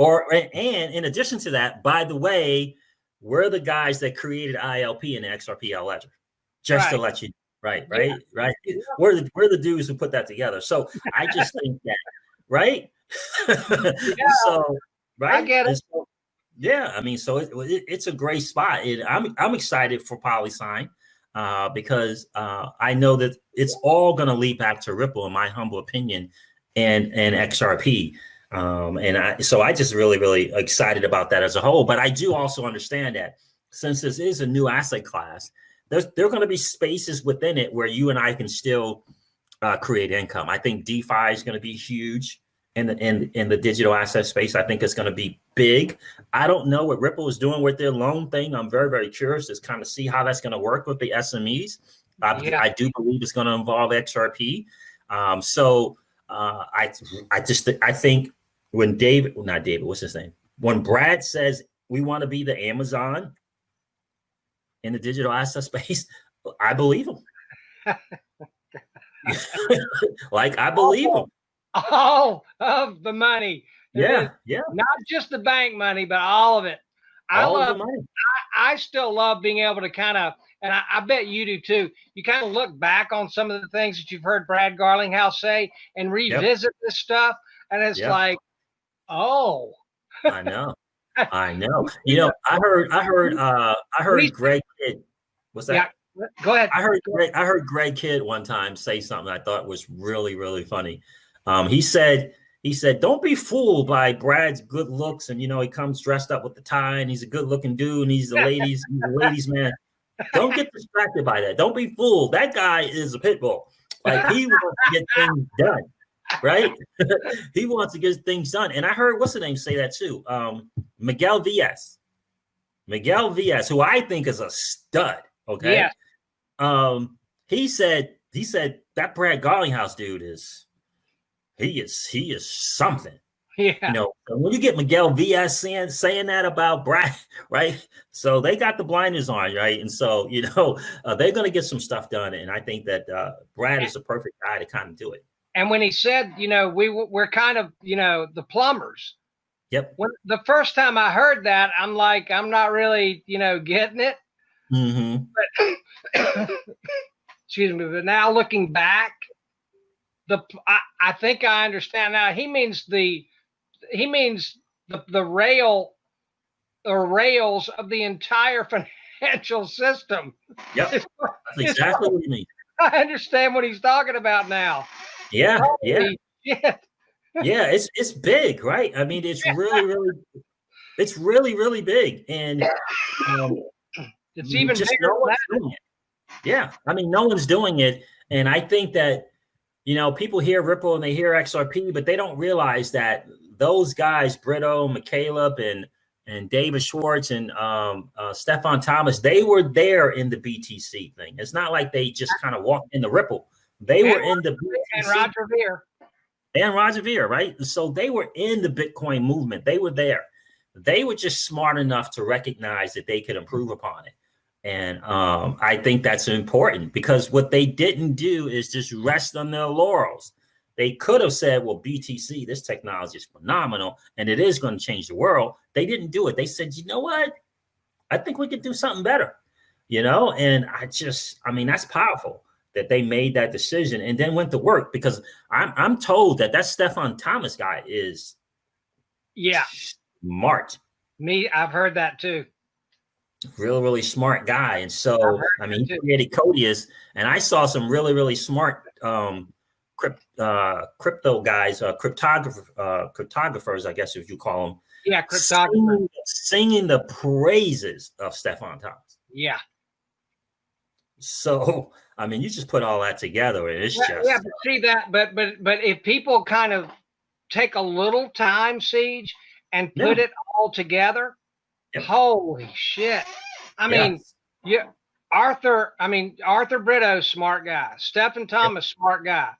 and in addition to that, by the way, we're the guys that created ILP and the XRP Ledger, just to let you know. Right. Yeah. We're the dudes who put that together. So I just think that, right? Yeah, so, right. I get it. So, yeah, I mean, so it's a great spot. I'm excited for PolySign because I know that it's all going to lead back to Ripple, in my humble opinion, and XRP. So I just really, really excited about that as a whole. But I do also understand that since this is a new asset class, there are going to be spaces within it where you and I can still create income. I think DeFi is going to be huge in the digital asset space. I think it's going to be big. I don't know what Ripple is doing with their loan thing. I'm very, very curious to kind of see how that's going to work with the SMEs. I do believe it's going to involve XRP. I think when when Brad says we want to be the Amazon in the digital asset space, I believe him. Like, I believe him. All of the money. Yeah. Not just the bank money, but all of it. All of the money. I still love being able to kind of, and I bet you do too, you kind of look back on some of the things that you've heard Brad Garlinghouse say and revisit this stuff. And it's like, oh. I know. You know, I heard Greg Kidd. What's that? Yeah, go ahead. I heard Greg Kidd one time say something I thought was really, really funny. He said, don't be fooled by Brad's good looks. And, you know, he comes dressed up with the tie and he's a good looking dude and he's a ladies man. Don't get distracted by that. Don't be fooled. That guy is a pit bull. Like, he wants to get things done, right? He wants to get things done. And I heard, what's the name, say that too? Miguel Villas, who I think is a stud. Okay. Yeah. He said that Brad Garlinghouse dude he is something. Yeah. You know, when you get Miguel Villas saying that about Brad, right? So they got the blinders on, right? And so, you know, they're going to get some stuff done. And I think that Brad is the perfect guy to kind of do it. And when he said, you know, we're kind of, you know, the plumbers. Yep. When the first time I heard that, I'm like, I'm not really, you know, getting it. Mm-hmm. But, excuse me. But now looking back, I think I understand now. He means the rail or rails of the entire financial system. Yep. That's exactly what he means. I understand what he's talking about now. Yeah. Holy shit. Yeah, it's big, right? I mean, it's really big. And it's even just bigger no one's than doing it. Yeah. I mean, no one's doing it. And I think that, you know, people hear Ripple and they hear XRP, but they don't realize that those guys, Brito, McCaleb, and David Schwartz and Stefan Thomas, they were there in the BTC thing. It's not like they just kind of walked in the Ripple. They were in the BTC. And Roger Ver. And Roger Ver, right? So they were in the Bitcoin movement. They were there. They were just smart enough to recognize that they could improve upon it. And I think that's important because what they didn't do is just rest on their laurels. They could have said, well, BTC, this technology is phenomenal and it is going to change the world. They didn't do it. They said, you know what? I think we could do something better, you know? And I mean, that's powerful that they made that decision and then went to work because I'm told that Stefan Thomas guy is smart. I've heard that too. Really smart guy. And so, I mean, he created Codius, and I saw some really smart crypto guys, cryptographers, I guess if you call them. Yeah, cryptographers. Singing the praises of Stefan Thomas. Yeah. So, I mean, you just put all that together, and it's but see that, but if people kind of take a little time, Siege, and put it all together, holy shit. I mean, Arthur Brito, smart guy. Stephen Thomas, smart guy.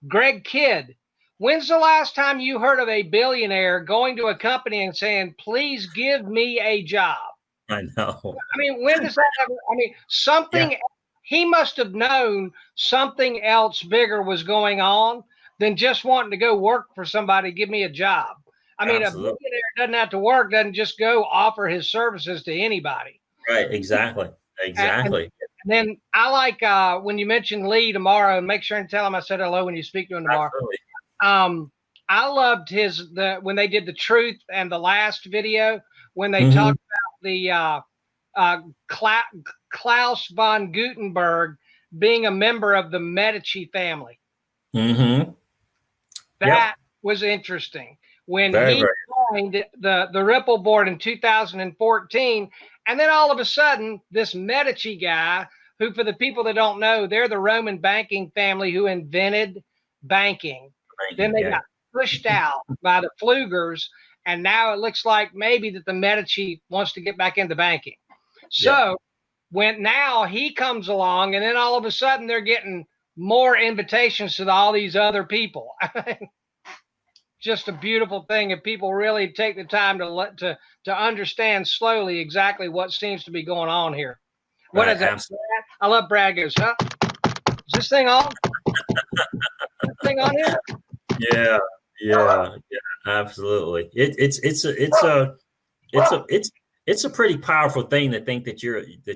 Greg Kidd. When's the last time you heard of a billionaire going to a company and saying, please give me a job? I know. I mean, when does that ever, I mean, something, he must have known something else bigger was going on than just wanting to go work for somebody, give me a job. I mean, Absolutely. A billionaire doesn't have to work, doesn't just go offer his services to anybody. Right, exactly. And then I like when you mention Lee tomorrow, and make sure and tell him I said hello when you speak to him tomorrow. Absolutely. I loved when they did the truth and the last video, when they talked about the Klaus von Gutenberg being a member of the Medici family. Mm-hmm. That was interesting. When he joined the Ripple board in 2014, and then all of a sudden, this Medici guy, who for the people that don't know, they're the Roman banking family who invented banking. Then they got pushed out by the Flugers, and now it looks like maybe that the Medici wants to get back into banking. So when now he comes along, and then all of a sudden they're getting more invitations to all these other people. just a beautiful thing if people really take the time to understand slowly exactly what seems to be going on here. What is that? Absolutely. I love Brad goes, huh? Is this thing on? This thing on here? Yeah, absolutely. It's a pretty powerful thing to think that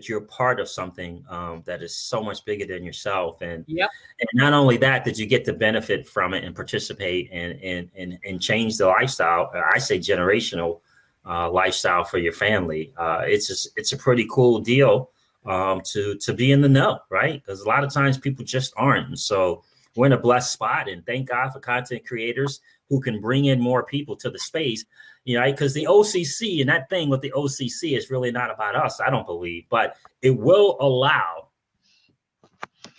you're part of something that is so much bigger than yourself, and Yep. and not only that you get to benefit from it and participate and change the lifestyle. I say generational lifestyle for your family. It's a pretty cool deal to be in the know, right? Because a lot of times people just aren't, and so we're in a blessed spot, and thank God for content creators who can bring in more people to the space, you know, because the OCC and that thing with the OCC is really not about us, I don't believe, but it will allow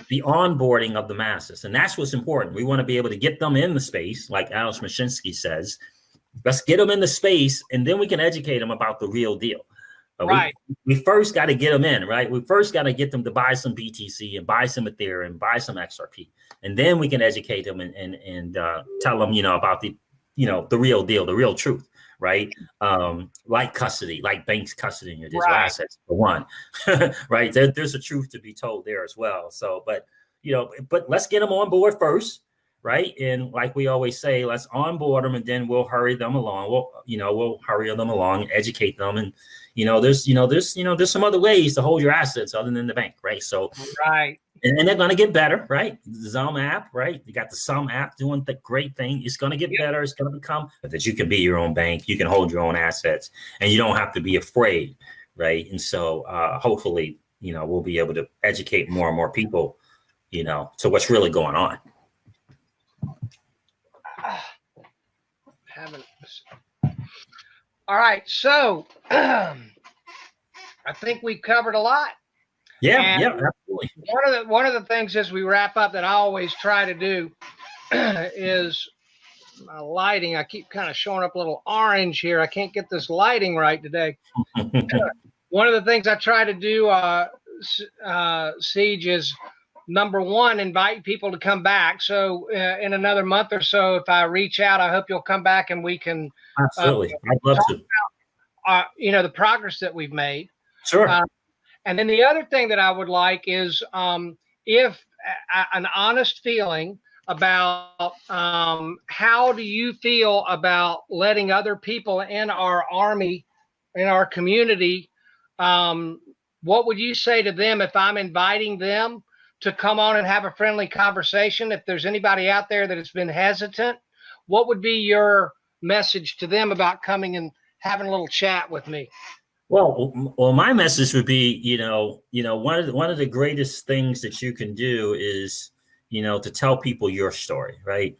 the onboarding of the masses. And that's what's important. We want to be able to get them in the space, like Alex Mashinsky says. Let's get them in the space, and then we can educate them about the real deal. Right. We first got to get them in, right? We first got to get them to buy some BTC and buy some Ethereum and buy some XRP. And then we can educate them and tell them, you know, about the real deal, the real truth, right? Like custody, like banks custodying your digital assets, for one, right? There's a truth to be told there as well. So, but let's get them on board first, right? And like we always say, let's onboard them, and then we'll hurry them along. We'll hurry them along, educate them, and there's some other ways to hold your assets other than the bank, right? So, right. And they're going to get better, right? The Zum app, right? You got the Sum app doing the great thing. It's going to get better. It's going to become that you can be your own bank. You can hold your own assets, and you don't have to be afraid, right? And so hopefully, we'll be able to educate more and more people, to what's really going on. All right. So I think we've covered a lot. Yeah, absolutely. One of the things as we wrap up that I always try to do is my lighting. I keep kind of showing up a little orange here. I can't get this lighting right today. One of the things I try to do, Ceej, is number one, invite people to come back. So in another month or so, if I reach out, I hope you'll come back and we can absolutely. I'd love to. About, the progress that we've made. Sure. And then the other thing that I would like is if an honest feeling about how do you feel about letting other people in our army, in our community? What would you say to them if I'm inviting them to come on and have a friendly conversation? If there's anybody out there that has been hesitant, what would be your message to them about coming and having a little chat with me? Well, my message would be, one of the greatest things that you can do is, to tell people your story, right?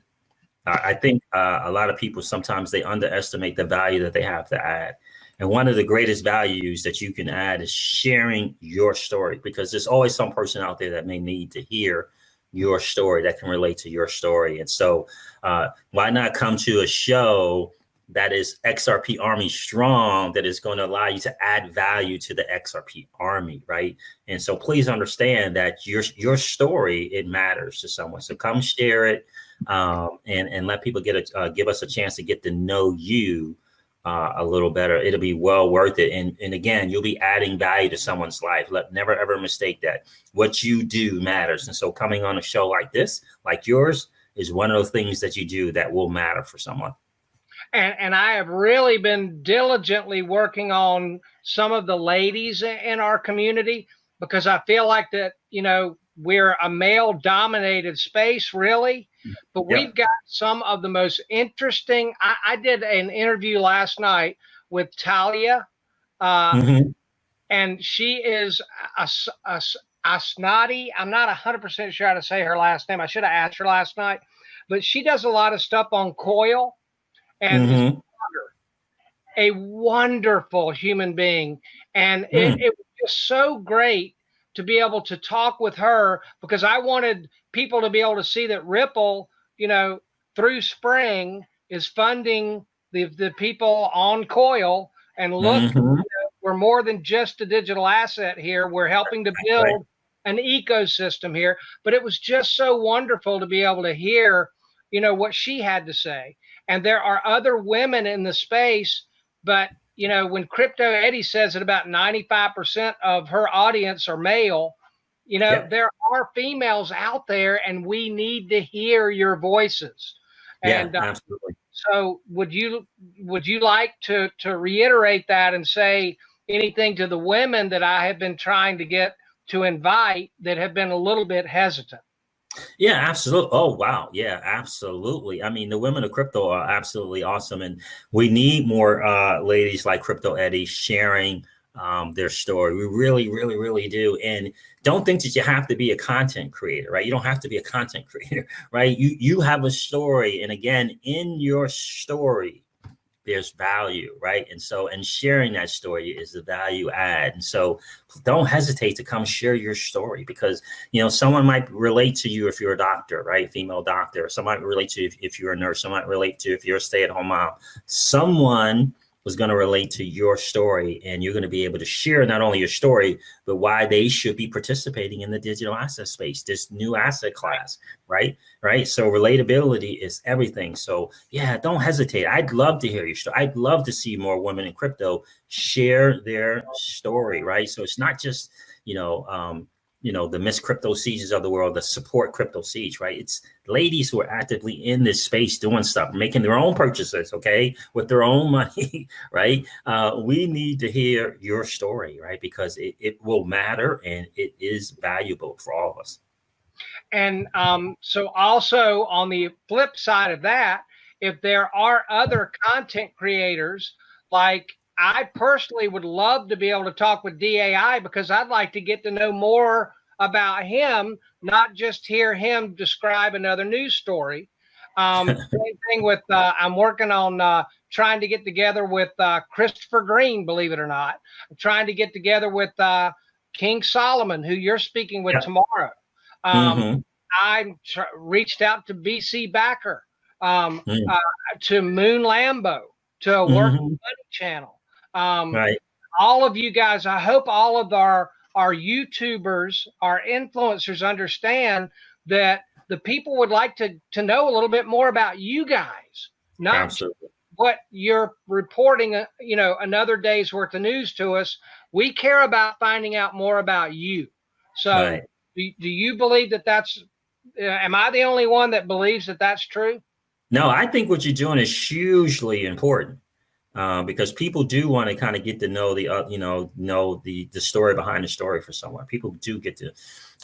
I think a lot of people, sometimes they underestimate the value that they have to add. And one of the greatest values that you can add is sharing your story, because there's always some person out there that may need to hear your story, that can relate to your story. And so why not come to a show that is XRP Army strong, that is going to allow you to add value to the XRP Army, right? And so please understand that your story, it matters to someone. So come share it and let people give us a chance to get to know you a little better. It'll be well worth it. And again, you'll be adding value to someone's life. Never, ever mistake that. What you do matters. And so coming on a show like this, like yours, is one of those things that you do that will matter for someone. And I have really been diligently working on some of the ladies in our community, because I feel like that, we're a male dominated space, really, but we've got some of the most interesting. I did an interview last night with Talia, and she is Asnati. I'm not 100% sure how to say her last name. I should have asked her last night, but she does a lot of stuff on Coil. And a wonderful human being. And it was just so great to be able to talk with her, because I wanted people to be able to see that Ripple, through Spring, is funding the people on Coil. And look, we're more than just a digital asset here. We're helping to build an ecosystem here. But it was just so wonderful to be able to hear, what she had to say. and there are other women in the space. But you know, when Crypto Eddie says that about 95% of her audience are male, you know, Yep. there are females out there, and we need to hear your voices. And Yeah, absolutely. so would you like to reiterate that and say anything to the women that I have been trying to get to invite that have been a little bit hesitant? Yeah, absolutely. Oh, wow. Yeah, absolutely. I mean, the women of crypto are absolutely awesome. And we need more ladies like Crypto Eddie sharing their story. We really, really, really do. And don't think that you have to be a content creator, right? You don't have to be a content creator, right? You have a story. And again, in your story, there's value, right? And so, and sharing that story is the value add. And so don't hesitate to come share your story, because, you know, someone might relate to you if you're a doctor, right? Female doctor. Someone might relate to you if you're a nurse. Someone might relate to you if you're a stay-at-home mom. Someone was going to relate to your story, and you're going to be able to share not only your story, but why they should be participating in the digital asset space, this new asset class, right? Right. So relatability is everything. So yeah, don't hesitate. I'd love to hear your story. I'd love to see more women in crypto share their story, right? So it's not just, the Miss CryptoCeejes of the world that support CryptoCeej, right? It's ladies who are actively in this space doing stuff, making their own purchases, okay, with their own money, right? We need to hear your story, right? Because it will matter, and it is valuable for all of us. And so also on the flip side of that, if there are other content creators, like I personally would love to be able to talk with DAI, because I'd like to get to know more about him, not just hear him describe another news story. Same thing with, I'm working on trying to get together with Christopher Green, believe it or not. I'm trying to get together with King Solomon, who you're speaking with tomorrow. I reached out to BC Backer, to Moon Lambo, to a Work Money channel. Right. All of you guys, I hope all of our YouTubers, our influencers understand that the people would like to know a little bit more about you guys, not what you're reporting, another day's worth of news to us. We care about finding out more about you. So do you believe that that's, am I the only one that believes that that's true? No, I think what you're doing is hugely important, because people do want to kind of get to know the story behind the story for someone. People do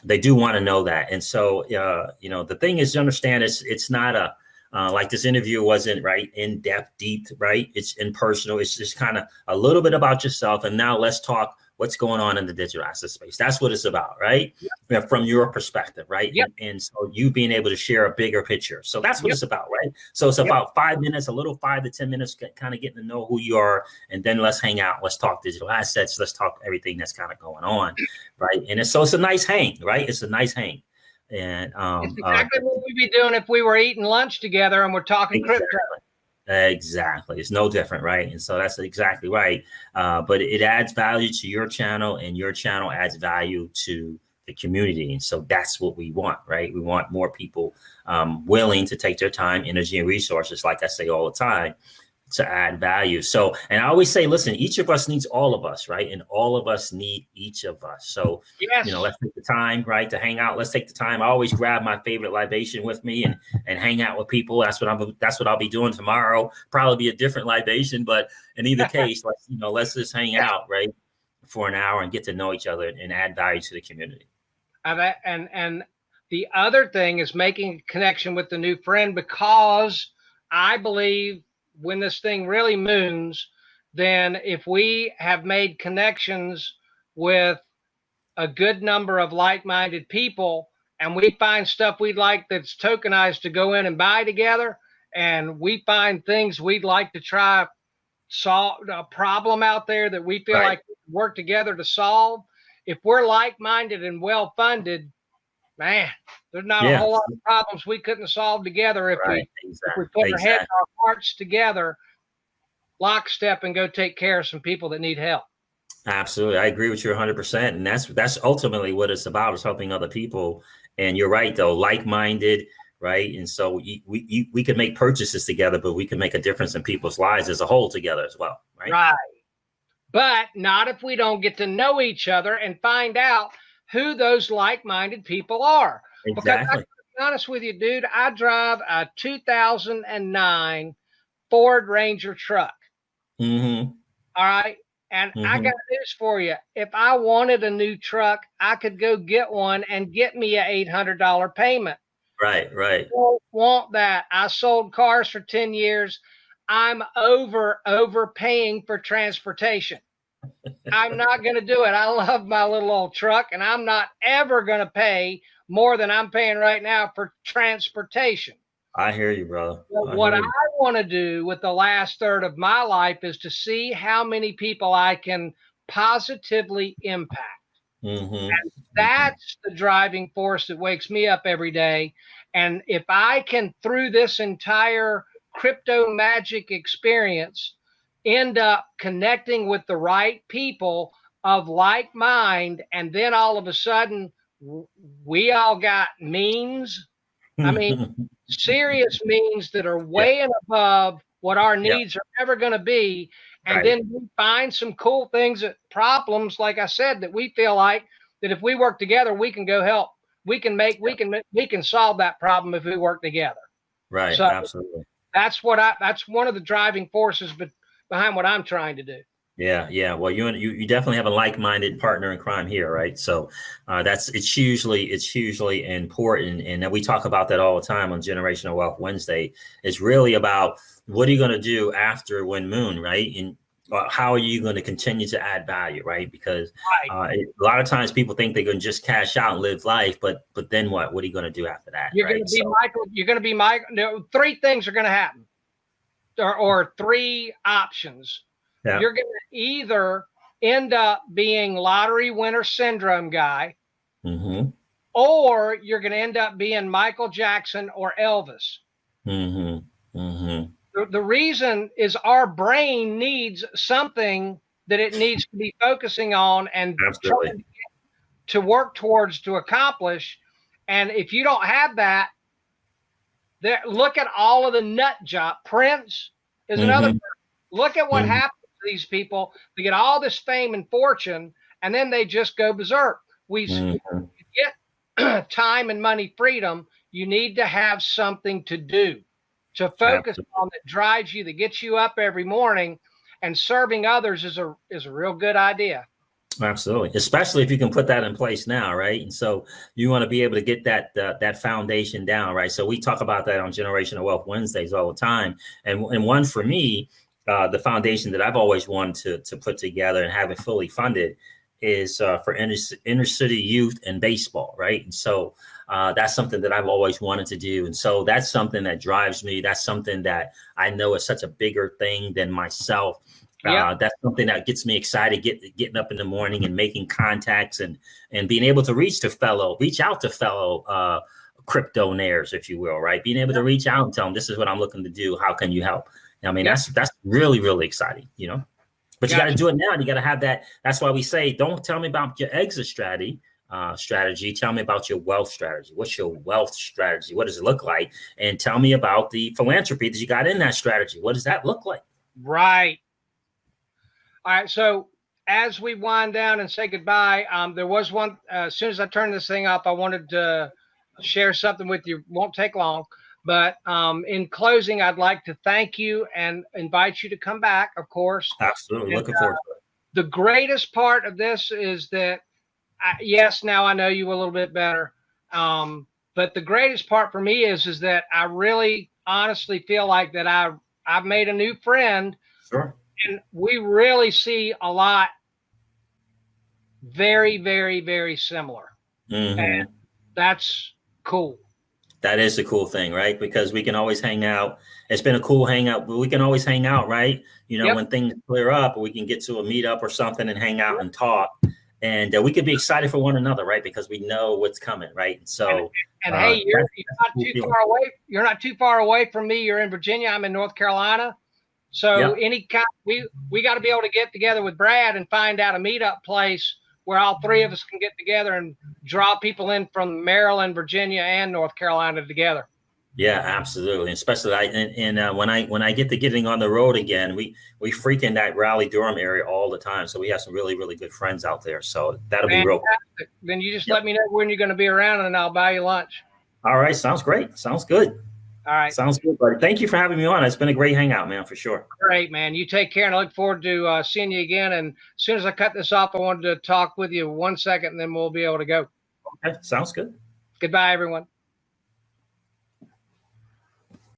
they do want to know that. And so, the thing is to understand it's not like this interview wasn't in depth, deep, right? It's impersonal. It's just kind of a little bit about yourself. And now let's talk what's going on in the digital asset space. That's what it's about, right? Yep. From your perspective, right? Yep. And so you being able to share a bigger picture. So that's what it's about, right? So it's about 5 minutes, a little 5 to 10 minutes, kind of getting to know who you are. And then let's hang out. Let's talk digital assets. Let's talk everything that's kind of going on, right? And it's a nice hang, right? It's a nice hang. And it's exactly what we'd be doing if we were eating lunch together and we're talking crypto. Exactly. It's no different, right? And so that's exactly right. But it adds value to your channel, and your channel adds value to the community. And so that's what we want, right? We want more people willing to take their time, energy, and resources, like I say all the time, to add value. So, and I always say, listen, each of us needs all of us, right? And all of us need each of us. So, let's take the time, right, to hang out. Let's take the time. I always grab my favorite libation with me and hang out with people. That's what I'll be doing tomorrow. Probably be a different libation, but in either case, let's just hang out, right, for an hour and get to know each other and add value to the community. And the other thing is making a connection with the new friend, because I believe when this thing really moons, then if we have made connections with a good number of like-minded people, and we find stuff we'd like that's tokenized to go in and buy together, and we find things we'd like to try solve a problem out there that we feel like we can work together to solve. If we're like-minded and well-funded, man, there's not a whole lot of problems we couldn't solve together if we put our heads, our hearts together, lockstep, and go take care of some people that need help. Absolutely. I agree with you 100%. And that's ultimately what it's about, is helping other people. And you're right, though, like-minded, right? And so we can make purchases together, but we can make a difference in people's lives as a whole together as well, right? Right. But not if we don't get to know each other and find out who those like-minded people are. Exactly. Because I, to be honest with you, dude, I drive a 2009 Ford Ranger truck. Mm-hmm. All right. And I got news for you. If I wanted a new truck, I could go get one and get me a $800 payment. Right. I don't want that. I sold cars for 10 years. I'm overpaying for transportation. I'm not going to do it. I love my little old truck, and I'm not ever going to pay more than I'm paying right now for transportation. I hear you, brother. What I want to do with the last third of my life is to see how many people I can positively impact. And that's the driving force that wakes me up every day. And if I can, through this entire crypto magic experience, end up connecting with the right people of like mind, and then all of a sudden we all got means. I mean, serious means that are way and above what our needs are ever going to be. And then we find some cool things, problems, like I said, that we feel like that if we work together, we can go help. We can solve that problem if we work together. Right. So absolutely. That's one of the driving forces behind what I'm trying to do. Yeah. Well, you definitely have a like-minded partner in crime here, right? So it's hugely important, and we talk about that all the time on Generational Wealth Wednesday. It's really about what are you going to do after Wind Moon, right? And how are you going to continue to add value, right? Because a lot of times people think they're going to just cash out and live life, but then what? What are you going to do after that? You're going to be Michael. You're going to be Michael. No, three things are going to happen, or three options. Yeah. You're going to either end up being lottery winner syndrome guy, or you're going to end up being Michael Jackson or Elvis. The reason is our brain needs something that it needs to be focusing on and to work towards, to accomplish. And if you don't have that, look at all of the nut job. Prince is another person. Look at what happens to these people. They get all this fame and fortune, and then they just go berserk. We get time and money freedom. You need to have something to do, to focus on, that drives you, that gets you up every morning. And serving others is a real good idea. Absolutely, especially if you can put that in place now, right? And so you want to be able to get that foundation down, right? So we talk about that on Generational Wealth Wednesdays all the time. And one for me, the foundation that I've always wanted to put together and have it fully funded is for inner city youth and baseball, right? And so that's something that I've always wanted to do. And so that's something that drives me. That's something that I know is such a bigger thing than myself. That's something that gets me excited, getting up in the morning and making contacts and being able to reach out to fellow cryptonaires, if you will, right? Being able to reach out and tell them, this is what I'm looking to do. How can you help? I mean, that's really, really exciting, you know, but you got to do it now. And you got to have that. That's why we say, don't tell me about your exit strategy. Tell me about your wealth strategy. What's your wealth strategy? What does it look like? And tell me about the philanthropy that you got in that strategy. What does that look like? Right. All right. So as we wind down and say goodbye, there was one, as soon as I turn this thing up, I wanted to share something with you. Won't take long, but in closing, I'd like to thank you and invite you to come back, of course. Absolutely. Looking forward to it. The greatest part of this is that, yes, now I know you a little bit better. But the greatest part for me is that I really honestly feel like that I've made a new friend. Sure. And we really see a lot very, very, very similar. And that's cool. That is a cool thing, right? Because we can always hang out. It's been a cool hangout, but we can always hang out, right? You know, when things clear up, we can get to a meetup or something and hang out and talk. And we could be excited for one another, right? Because we know what's coming, right? So, and hey, you're not too far away. You're not too far away from me. You're in Virginia. I'm in North Carolina. So we got to be able to get together with Brad and find out a meetup place where all three of us can get together and draw people in from Maryland, Virginia, and North Carolina together. Yeah, absolutely. Especially when I get to getting on the road again, we freak in that Raleigh Durham area all the time. So we have some really good friends out there. So that'll be real. Fantastic. Then you just let me know when you're going to be around, and I'll buy you lunch. All right, sounds great. Sounds good. All right. Sounds good, buddy. Thank you for having me on. It's been a great hangout, man, for sure. Great, man. You take care, and I look forward to seeing you again. And as soon as I cut this off, I wanted to talk with you 1 second, and then we'll be able to go. Okay, sounds good. Goodbye, everyone.